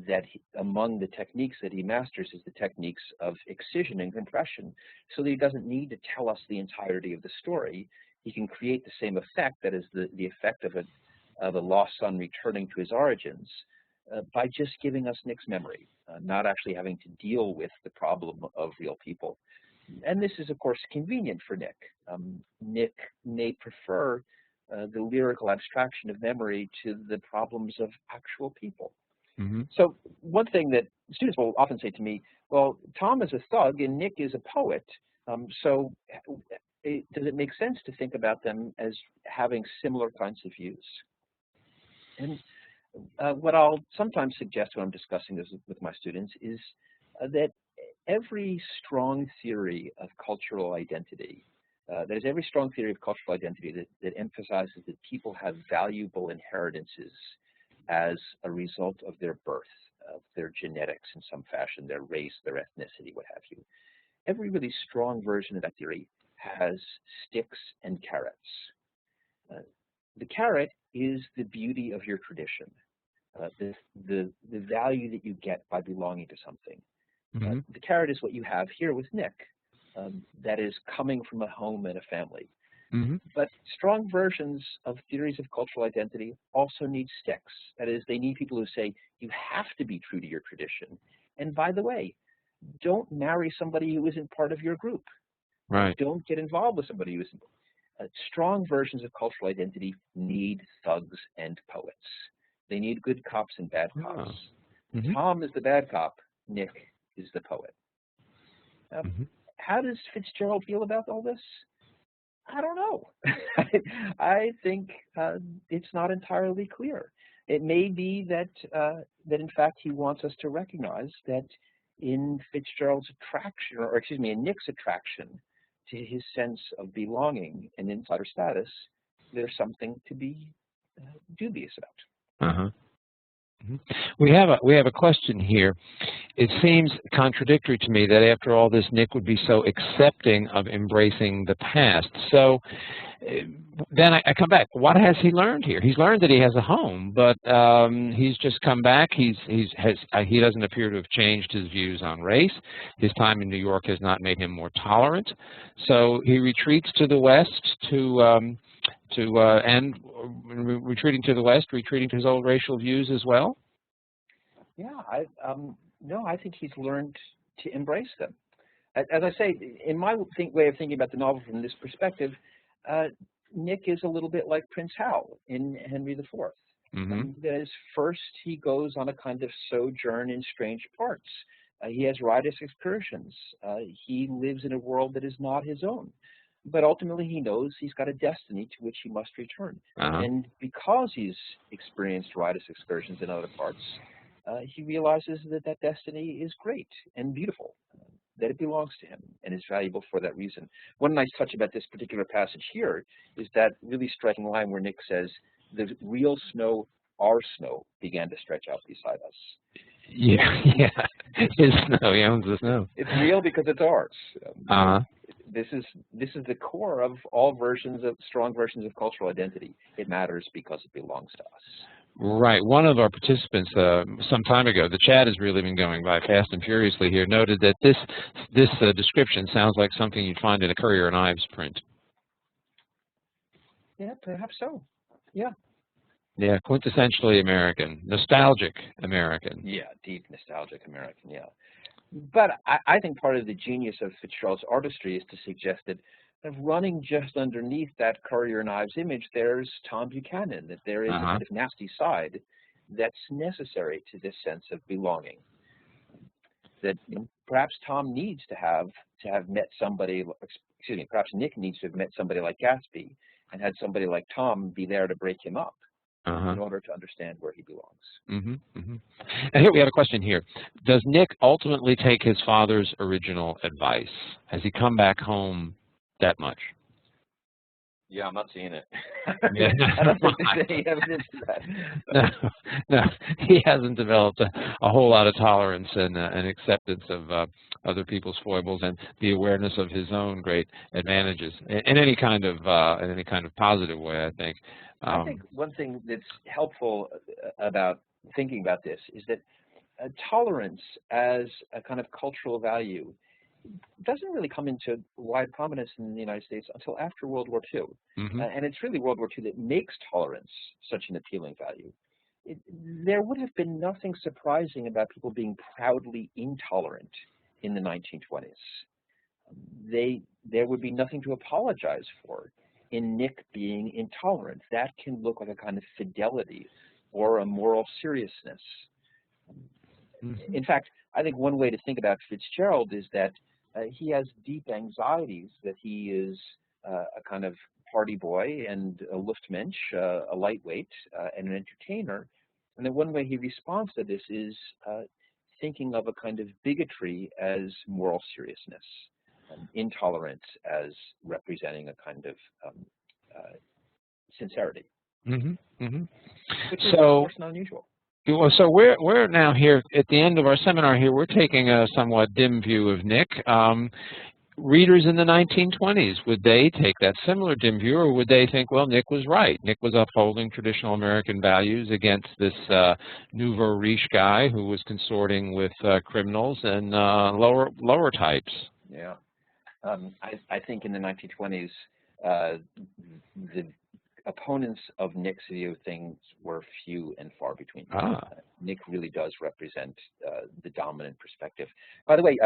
[SPEAKER 2] that among the techniques that he masters is the techniques of excision and compression, so that he doesn't need to tell us the entirety of the story. He can create the same effect, that is the effect of a lost son returning to his origins, by just giving us Nick's memory, not actually having to deal with the problem of real people. And this is, of course, convenient for Nick. Nick may prefer the lyrical abstraction of memory to the problems of actual people. Mm-hmm. So one thing that students will often say to me, well, Tom is a thug and Nick is a poet, so does it make sense to think about them as having similar kinds of views? And what I'll sometimes suggest when I'm discussing this with my students is that every strong theory of cultural identity, there's every strong theory of cultural identity that emphasizes that people have valuable inheritances as a result of their birth, of their genetics in some fashion, their race, their ethnicity, what have you. Every really strong version of that theory has sticks and carrots. The carrot is the beauty of your tradition, the value that you get by belonging to something. Mm-hmm. The carrot is what you have here with Nick, that is coming from a home and a family. Mm-hmm. But strong versions of theories of cultural identity also need sticks. That is, they need people who say, you have to be true to your tradition. And by the way, don't marry somebody who isn't part of your group. Right. Don't get involved with somebody who isn't. Strong versions of cultural identity need thugs and poets. They need good cops and bad cops. Mm-hmm. Tom is the bad cop. Nick is the poet. How does Fitzgerald feel about all this? I don't know. I think it's not entirely clear. It may be that that in fact he wants us to recognize that in Fitzgerald's attraction, or excuse me, in Nick's attraction to his sense of belonging and insider status, there's something to be dubious about.
[SPEAKER 1] We have a question here. It seems contradictory to me that after all this, Nick would be so accepting of embracing the past. So then I come back. What has he learned here? He's learned that he has a home, but he's just come back. He doesn't appear to have changed his views on race. His time in New York has not made him more tolerant. So he retreats to the West retreating to the West, retreating to his old racial views as well?
[SPEAKER 2] Yeah, no, I think he's learned to embrace them. As I say, in my way of thinking about the novel from this perspective, Nick is a little bit like Prince Hal in Henry IV. That is, first he goes on a kind of sojourn in strange parts. He has riotous excursions. He lives in a world that is not his own. But ultimately, he knows he's got a destiny to which he must return. And because he's experienced riotous excursions in other parts, he realizes that that destiny is great and beautiful, that it belongs to him and is valuable for that reason. One nice touch about this particular passage here is that really striking line where Nick says, "The real snow, our snow, began to stretch out beside us."
[SPEAKER 1] Yeah, his snow. He owns the snow.
[SPEAKER 2] It's real because it's ours. This is the core of all strong versions of cultural identity. It matters because it belongs to us.
[SPEAKER 1] Right. One of our participants some time ago, the chat has really been going by fast and furiously here, noted that this description sounds like something you'd find in a Currier and Ives print.
[SPEAKER 2] Yeah, perhaps so. Yeah.
[SPEAKER 1] Yeah, quintessentially American, nostalgic American.
[SPEAKER 2] Yeah, deep nostalgic American, yeah. But I think part of the genius of Fitzgerald's artistry is to suggest that running just underneath that Currier and Ives image, there's Tom Buchanan, that there is a kind of nasty side that's necessary to this sense of belonging. That perhaps Tom needs to have met somebody, excuse me, perhaps Nick needs to have met somebody like Gatsby and had somebody like Tom be there to break him up. In order to understand where he belongs.
[SPEAKER 1] And here we have a question here. Does Nick ultimately take his father's original advice? Has he come back home that much?
[SPEAKER 2] Yeah, I'm not seeing it.
[SPEAKER 1] Yeah.
[SPEAKER 2] I don't think there's any evidence to that.
[SPEAKER 1] No, he hasn't developed a whole lot of tolerance and acceptance of other people's foibles and the awareness of his own great advantages in any kind of positive way, I think.
[SPEAKER 2] I think one thing that's helpful about thinking about this is that tolerance as a kind of cultural value doesn't really come into wide prominence in the United States until after World War II. And it's really World War II that makes tolerance such an appealing value. There would have been nothing surprising about people being proudly intolerant in the 1920s. There would be nothing to apologize for in Nick being intolerant. That can look like a kind of fidelity or a moral seriousness. In fact, I think one way to think about Fitzgerald is that he has deep anxieties that he is a kind of party boy and a Luftmensch, a lightweight, and an entertainer. And then one way he responds to this is thinking of a kind of bigotry as moral seriousness, intolerance as representing a kind of sincerity, which is, of course, not unusual.
[SPEAKER 1] Well, so we're now here at the end of our seminar here. We're taking a somewhat dim view of Nick. Readers in the 1920s, would they take that similar dim view, or would they think, well, Nick was right? Nick was upholding traditional American values against this nouveau riche guy who was consorting with criminals and lower types.
[SPEAKER 2] Yeah, I think in the 1920s, the opponents of Nick's view of things were few and far between. Nick really does represent the dominant perspective. By the way,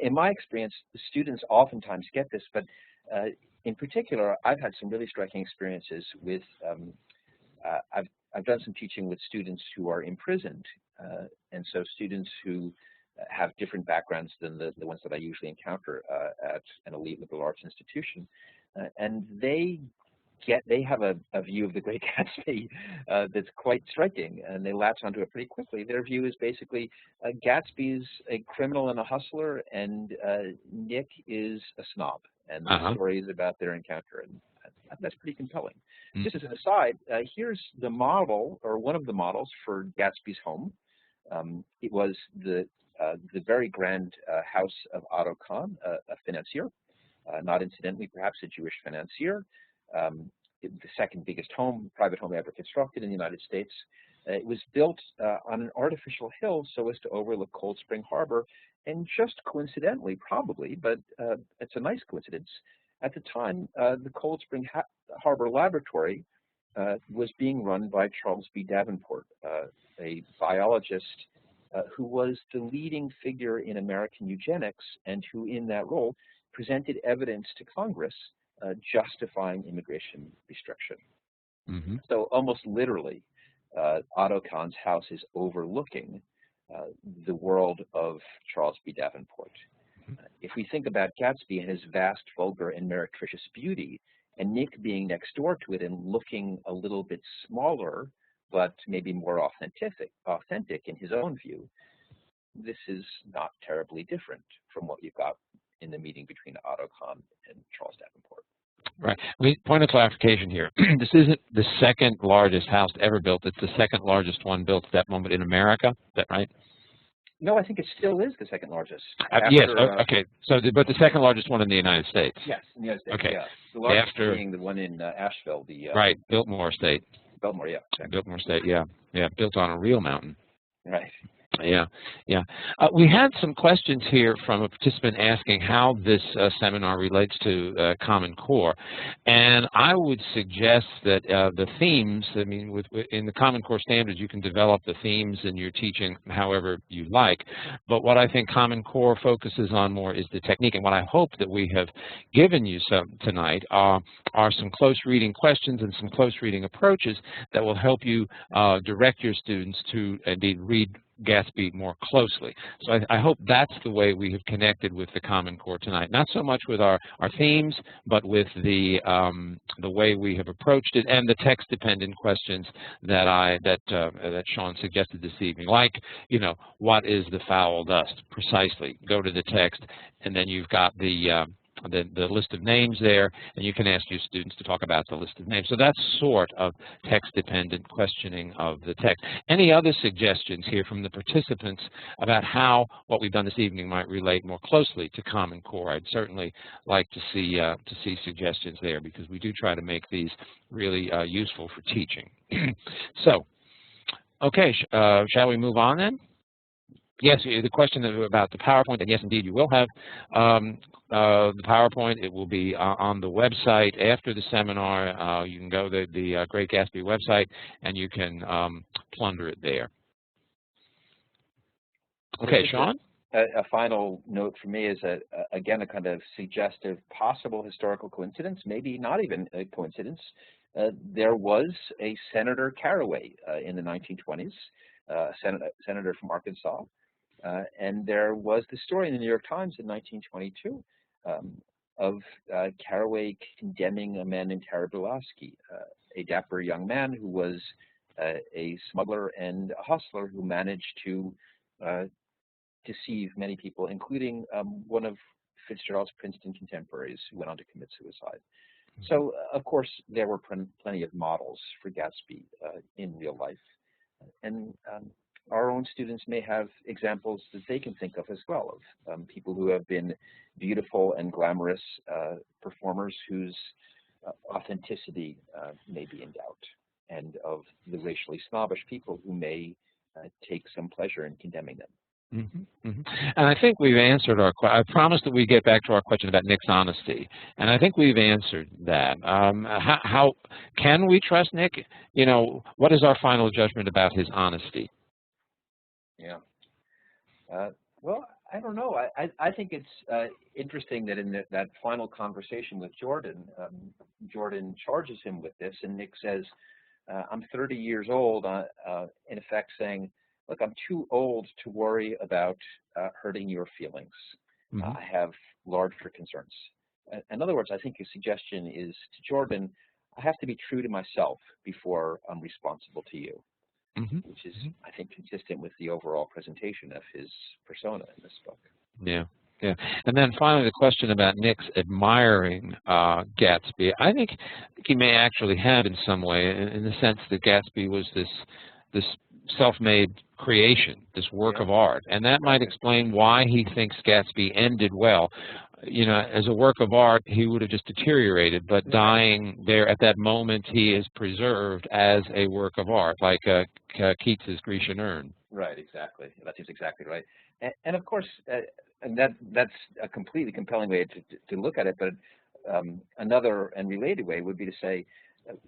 [SPEAKER 2] in my experience, students oftentimes get this, but in particular, I've had some really striking experiences with, I've done some teaching with students who are imprisoned, and so students who have different backgrounds than the ones that I usually encounter at an elite liberal arts institution, and they have a view of the Great Gatsby that's quite striking, and they latch onto it pretty quickly. Their view is basically Gatsby's a criminal and a hustler, and Nick is a snob, and the story is about their encounter, and that's pretty compelling. Just as an aside, here's the model, or one of the models, for Gatsby's home. It was the very grand house of Otto Kahn, a financier, not incidentally perhaps a Jewish financier. The second biggest private home ever constructed in the United States. It was built on an artificial hill so as to overlook Cold Spring Harbor, and just coincidentally, probably, but it's a nice coincidence, at the time, the Cold Spring Harbor Laboratory was being run by Charles B. Davenport, a biologist who was the leading figure in American eugenics, and who in that role presented evidence to Congress justifying immigration restriction. So almost literally, Otto Kahn's house is overlooking the world of Charles B. Davenport. If we think about Gatsby and his vast, vulgar, and meretricious beauty, and Nick being next door to it and looking a little bit smaller, but maybe more authentic in his own view, this is not terribly different from what you've got in the meeting between Otto Kahn and Charles Davenport.
[SPEAKER 1] Right. Point of clarification here. This isn't the second largest house ever built. It's the second largest one built at that moment in America. Is that right?
[SPEAKER 2] No, I think it still is the second largest.
[SPEAKER 1] Yes. Okay. So, but the second largest one in the United States.
[SPEAKER 2] Yes, in the United States.
[SPEAKER 1] Okay.
[SPEAKER 2] Yeah. The largest being the one in Asheville.
[SPEAKER 1] Right. Biltmore Estate.
[SPEAKER 2] Biltmore, yeah. Exactly.
[SPEAKER 1] Biltmore Estate. Yeah. Yeah. Built on a real mountain.
[SPEAKER 2] Right.
[SPEAKER 1] Yeah, yeah. We had some questions here from a participant asking how this seminar relates to Common Core, and I would suggest that the themes, I mean, in the Common Core standards, you can develop the themes in your teaching however you like, but what I think Common Core focuses on more is the technique, and what I hope that we have given you tonight are some close reading questions and some close reading approaches that will help you direct your students to indeed read Gatsby more closely. So I hope that's the way we have connected with the Common Core tonight. Not so much with our themes, but with the way we have approached it and the text-dependent questions that Sean suggested this evening. Like, you know, what is the foul dust? Precisely. Go to the text, and then you've got the list of names there, and you can ask your students to talk about the list of names. So that's sort of text-dependent questioning of the text. Any other suggestions here from the participants about how what we've done this evening might relate more closely to Common Core? I'd certainly like to see suggestions there, because we do try to make these really useful for teaching. So, okay, shall we move on then? Yes, the question about the PowerPoint, and yes, indeed, you will have the PowerPoint. It will be on the website after the seminar. You can go to the Great Gatsby website, and you can plunder it there. Okay, Sean?
[SPEAKER 2] A final note for me is, again, a kind of suggestive possible historical coincidence, maybe not even a coincidence. There was a Senator Carraway in the 1920s, senator from Arkansas. And there was the story in the New York Times in 1922 of Carraway condemning a man named Harry Bulaski, a dapper young man who was a smuggler and a hustler who managed to deceive many people, including one of Fitzgerald's Princeton contemporaries who went on to commit suicide. So, of course, there were plenty of models for Gatsby in real life. And our own students may have examples that they can think of as well, of people who have been beautiful and glamorous performers whose authenticity may be in doubt, and of the racially snobbish people who may take some pleasure in condemning them.
[SPEAKER 1] Mm-hmm, mm-hmm. And I think we've answered I promised that we get back to our question about Nick's honesty, and I think we've answered that. How can we trust Nick? You know, what is our final judgment about his honesty?
[SPEAKER 2] Yeah. Well, I don't know. I think it's interesting that in that final conversation with Jordan, Jordan charges him with this, and Nick says, I'm 30 years old, in effect saying, look, I'm too old to worry about hurting your feelings. I have larger concerns. In other words, I think your suggestion is to Jordan, I have to be true to myself before I'm responsible to you, which is, I think, consistent with the overall presentation of his persona in this book.
[SPEAKER 1] Yeah. Yeah, and then finally the question about Nick's admiring Gatsby. I think he may actually have in some way, in the sense that Gatsby was this self-made creation, this work of art, and that might explain why he thinks Gatsby ended well. You know, as a work of art, he would have just deteriorated, but dying there at that moment, he is preserved as a work of art, like Keats's Grecian Urn.
[SPEAKER 2] Right, exactly. That seems exactly right. And of course, and that's a completely compelling way to look at it, but another and related way would be to say,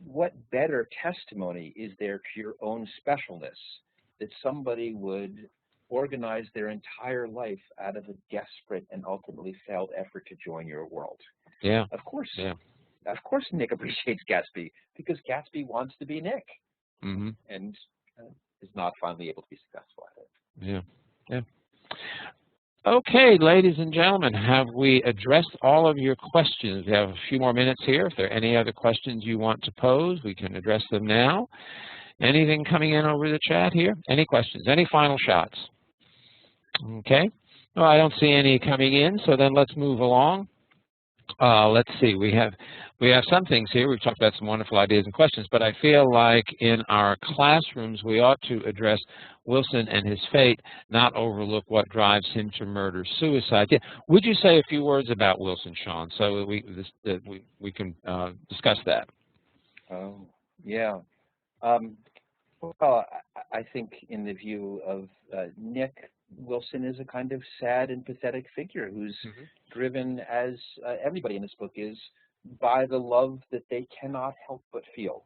[SPEAKER 2] what better testimony is there to your own specialness that somebody would organize their entire life out of a desperate and ultimately failed effort to join your world?
[SPEAKER 1] Yeah.
[SPEAKER 2] Of course. Yeah. Of course Nick appreciates Gatsby, because Gatsby wants to be Nick and is not finally able to be successful at it.
[SPEAKER 1] Yeah. Yeah. Okay, ladies and gentlemen, have we addressed all of your questions? We have a few more minutes here. If there are any other questions you want to pose, we can address them now. Anything coming in over the chat here? Any questions? Any final shots? Okay. Well, I don't see any coming in, so then let's move along. Let's see. We have some things here. We've talked about some wonderful ideas and questions, but I feel like in our classrooms we ought to address Wilson and his fate, not overlook what drives him to murder-suicide. Yeah. Would you say a few words about Wilson, Sean, so that we can discuss that?
[SPEAKER 2] Oh, yeah. Well, I think in the view of Nick, Wilson is a kind of sad and pathetic figure who's driven, as everybody in this book is, by the love that they cannot help but feel.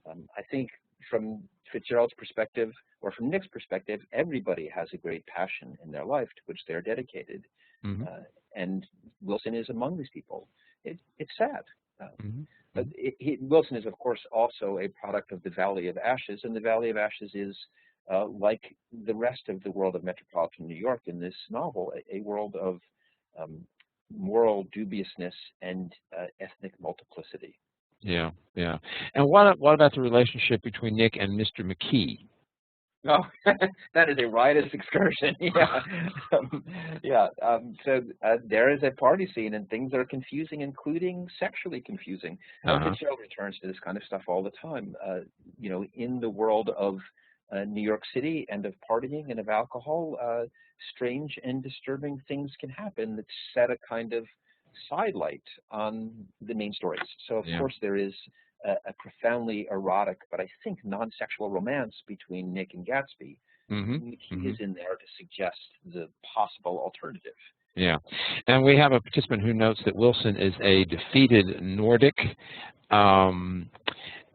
[SPEAKER 2] I think from Fitzgerald's perspective, or from Nick's perspective, everybody has a great passion in their life to which they're dedicated. And Wilson is among these people. It's sad. But Wilson is, of course, also a product of the Valley of Ashes, and the Valley of Ashes is, like the rest of the world of metropolitan New York in this novel, a world of moral dubiousness and ethnic multiplicity.
[SPEAKER 1] Yeah, yeah. And what about the relationship between Nick and Mr. McKee?
[SPEAKER 2] Oh, that is a riotous excursion. So there is a party scene, and things are confusing, including sexually confusing. Fitzgerald returns to this kind of stuff all the time. You know, in the world of New York City and of partying and of alcohol, strange and disturbing things can happen that set a kind of sidelight on the main stories. So, of course, there is a profoundly erotic, but I think non-sexual romance between Nick and Gatsby. He is in there to suggest the possible alternative.
[SPEAKER 1] Yeah, and we have a participant who notes that Wilson is a defeated Nordic.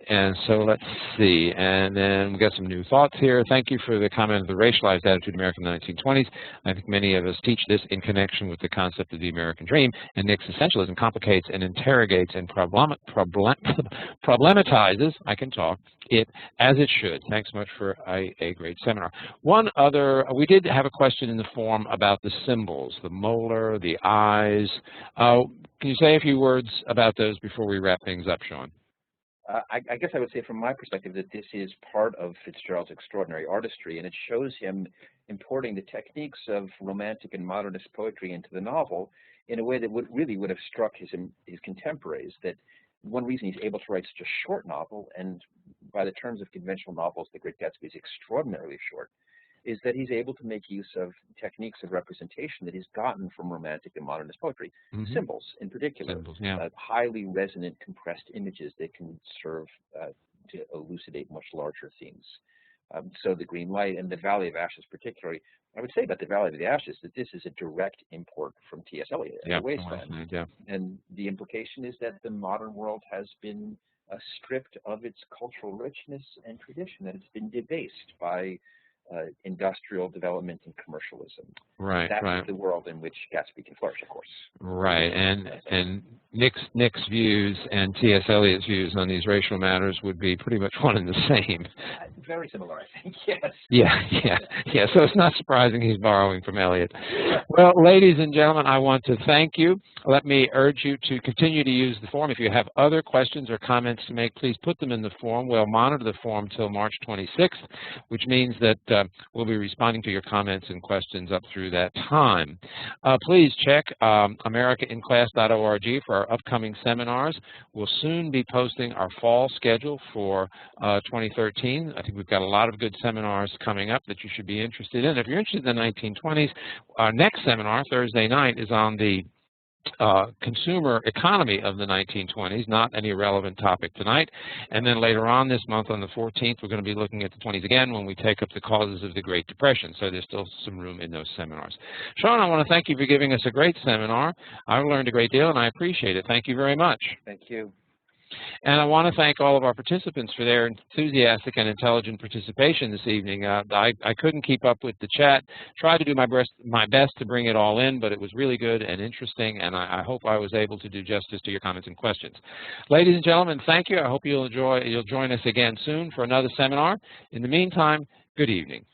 [SPEAKER 1] And so let's see, and then we got some new thoughts here. Thank you for the comment of the racialized attitude of America in the 1920s. I think many of us teach this in connection with the concept of the American dream, and Nick's essentialism complicates and interrogates and problematizes, I can talk, it as it should. Thanks so much for a great seminar. One other, we did have a question in the form about the symbols, the molar, the eyes. Can you say a few words about those before we wrap things up, Sean?
[SPEAKER 2] I guess I would say from my perspective that this is part of Fitzgerald's extraordinary artistry, and it shows him importing the techniques of romantic and modernist poetry into the novel in a way that really would have struck his contemporaries. That one reason he's able to write such a short novel, and by the terms of conventional novels, The Great Gatsby is extraordinarily short, is that he's able to make use of techniques of representation that he's gotten from romantic and modernist poetry. Symbols, in particular, highly resonant, compressed images that can serve to elucidate much larger themes. So the green light and the Valley of Ashes particularly, I would say about the Valley of the Ashes that this is a direct import from T.S. Eliot, The Wasteland. And the implication is that the modern world has been stripped of its cultural richness and tradition, that it's been debased by industrial development and commercialism. That's the world in which Gatsby can flourish, of course.
[SPEAKER 1] Right, and Nick's views and T.S. Eliot's views on these racial matters would be pretty much one and the same.
[SPEAKER 2] Very similar, I think, yes.
[SPEAKER 1] Yeah. So it's not surprising he's borrowing from Eliot. Well, ladies and gentlemen, I want to thank you. Let me urge you to continue to use the forum. If you have other questions or comments to make, please put them in the forum. We'll monitor the forum till March 26th, which means that we'll be responding to your comments and questions up through that time. Please check americainclass.org for our upcoming seminars. We'll soon be posting our fall schedule for 2013. I think we've got a lot of good seminars coming up that you should be interested in. If you're interested in the 1920s, our next seminar, Thursday night, is on the consumer economy of the 1920s, not any relevant topic tonight. And then later on this month, on the 14th, we're going to be looking at the 20s again when we take up the causes of the Great Depression. So there's still some room in those seminars. Sean, I want to thank you for giving us a great seminar. I learned a great deal, and I appreciate it. Thank you very much.
[SPEAKER 2] Thank you.
[SPEAKER 1] And I want to thank all of our participants for their enthusiastic and intelligent participation this evening. I couldn't keep up with the chat. Tried to do my best to bring it all in, but it was really good and interesting, and I hope I was able to do justice to your comments and questions. Ladies and gentlemen, thank you. I hope you'll join us again soon for another seminar. In the meantime, good evening.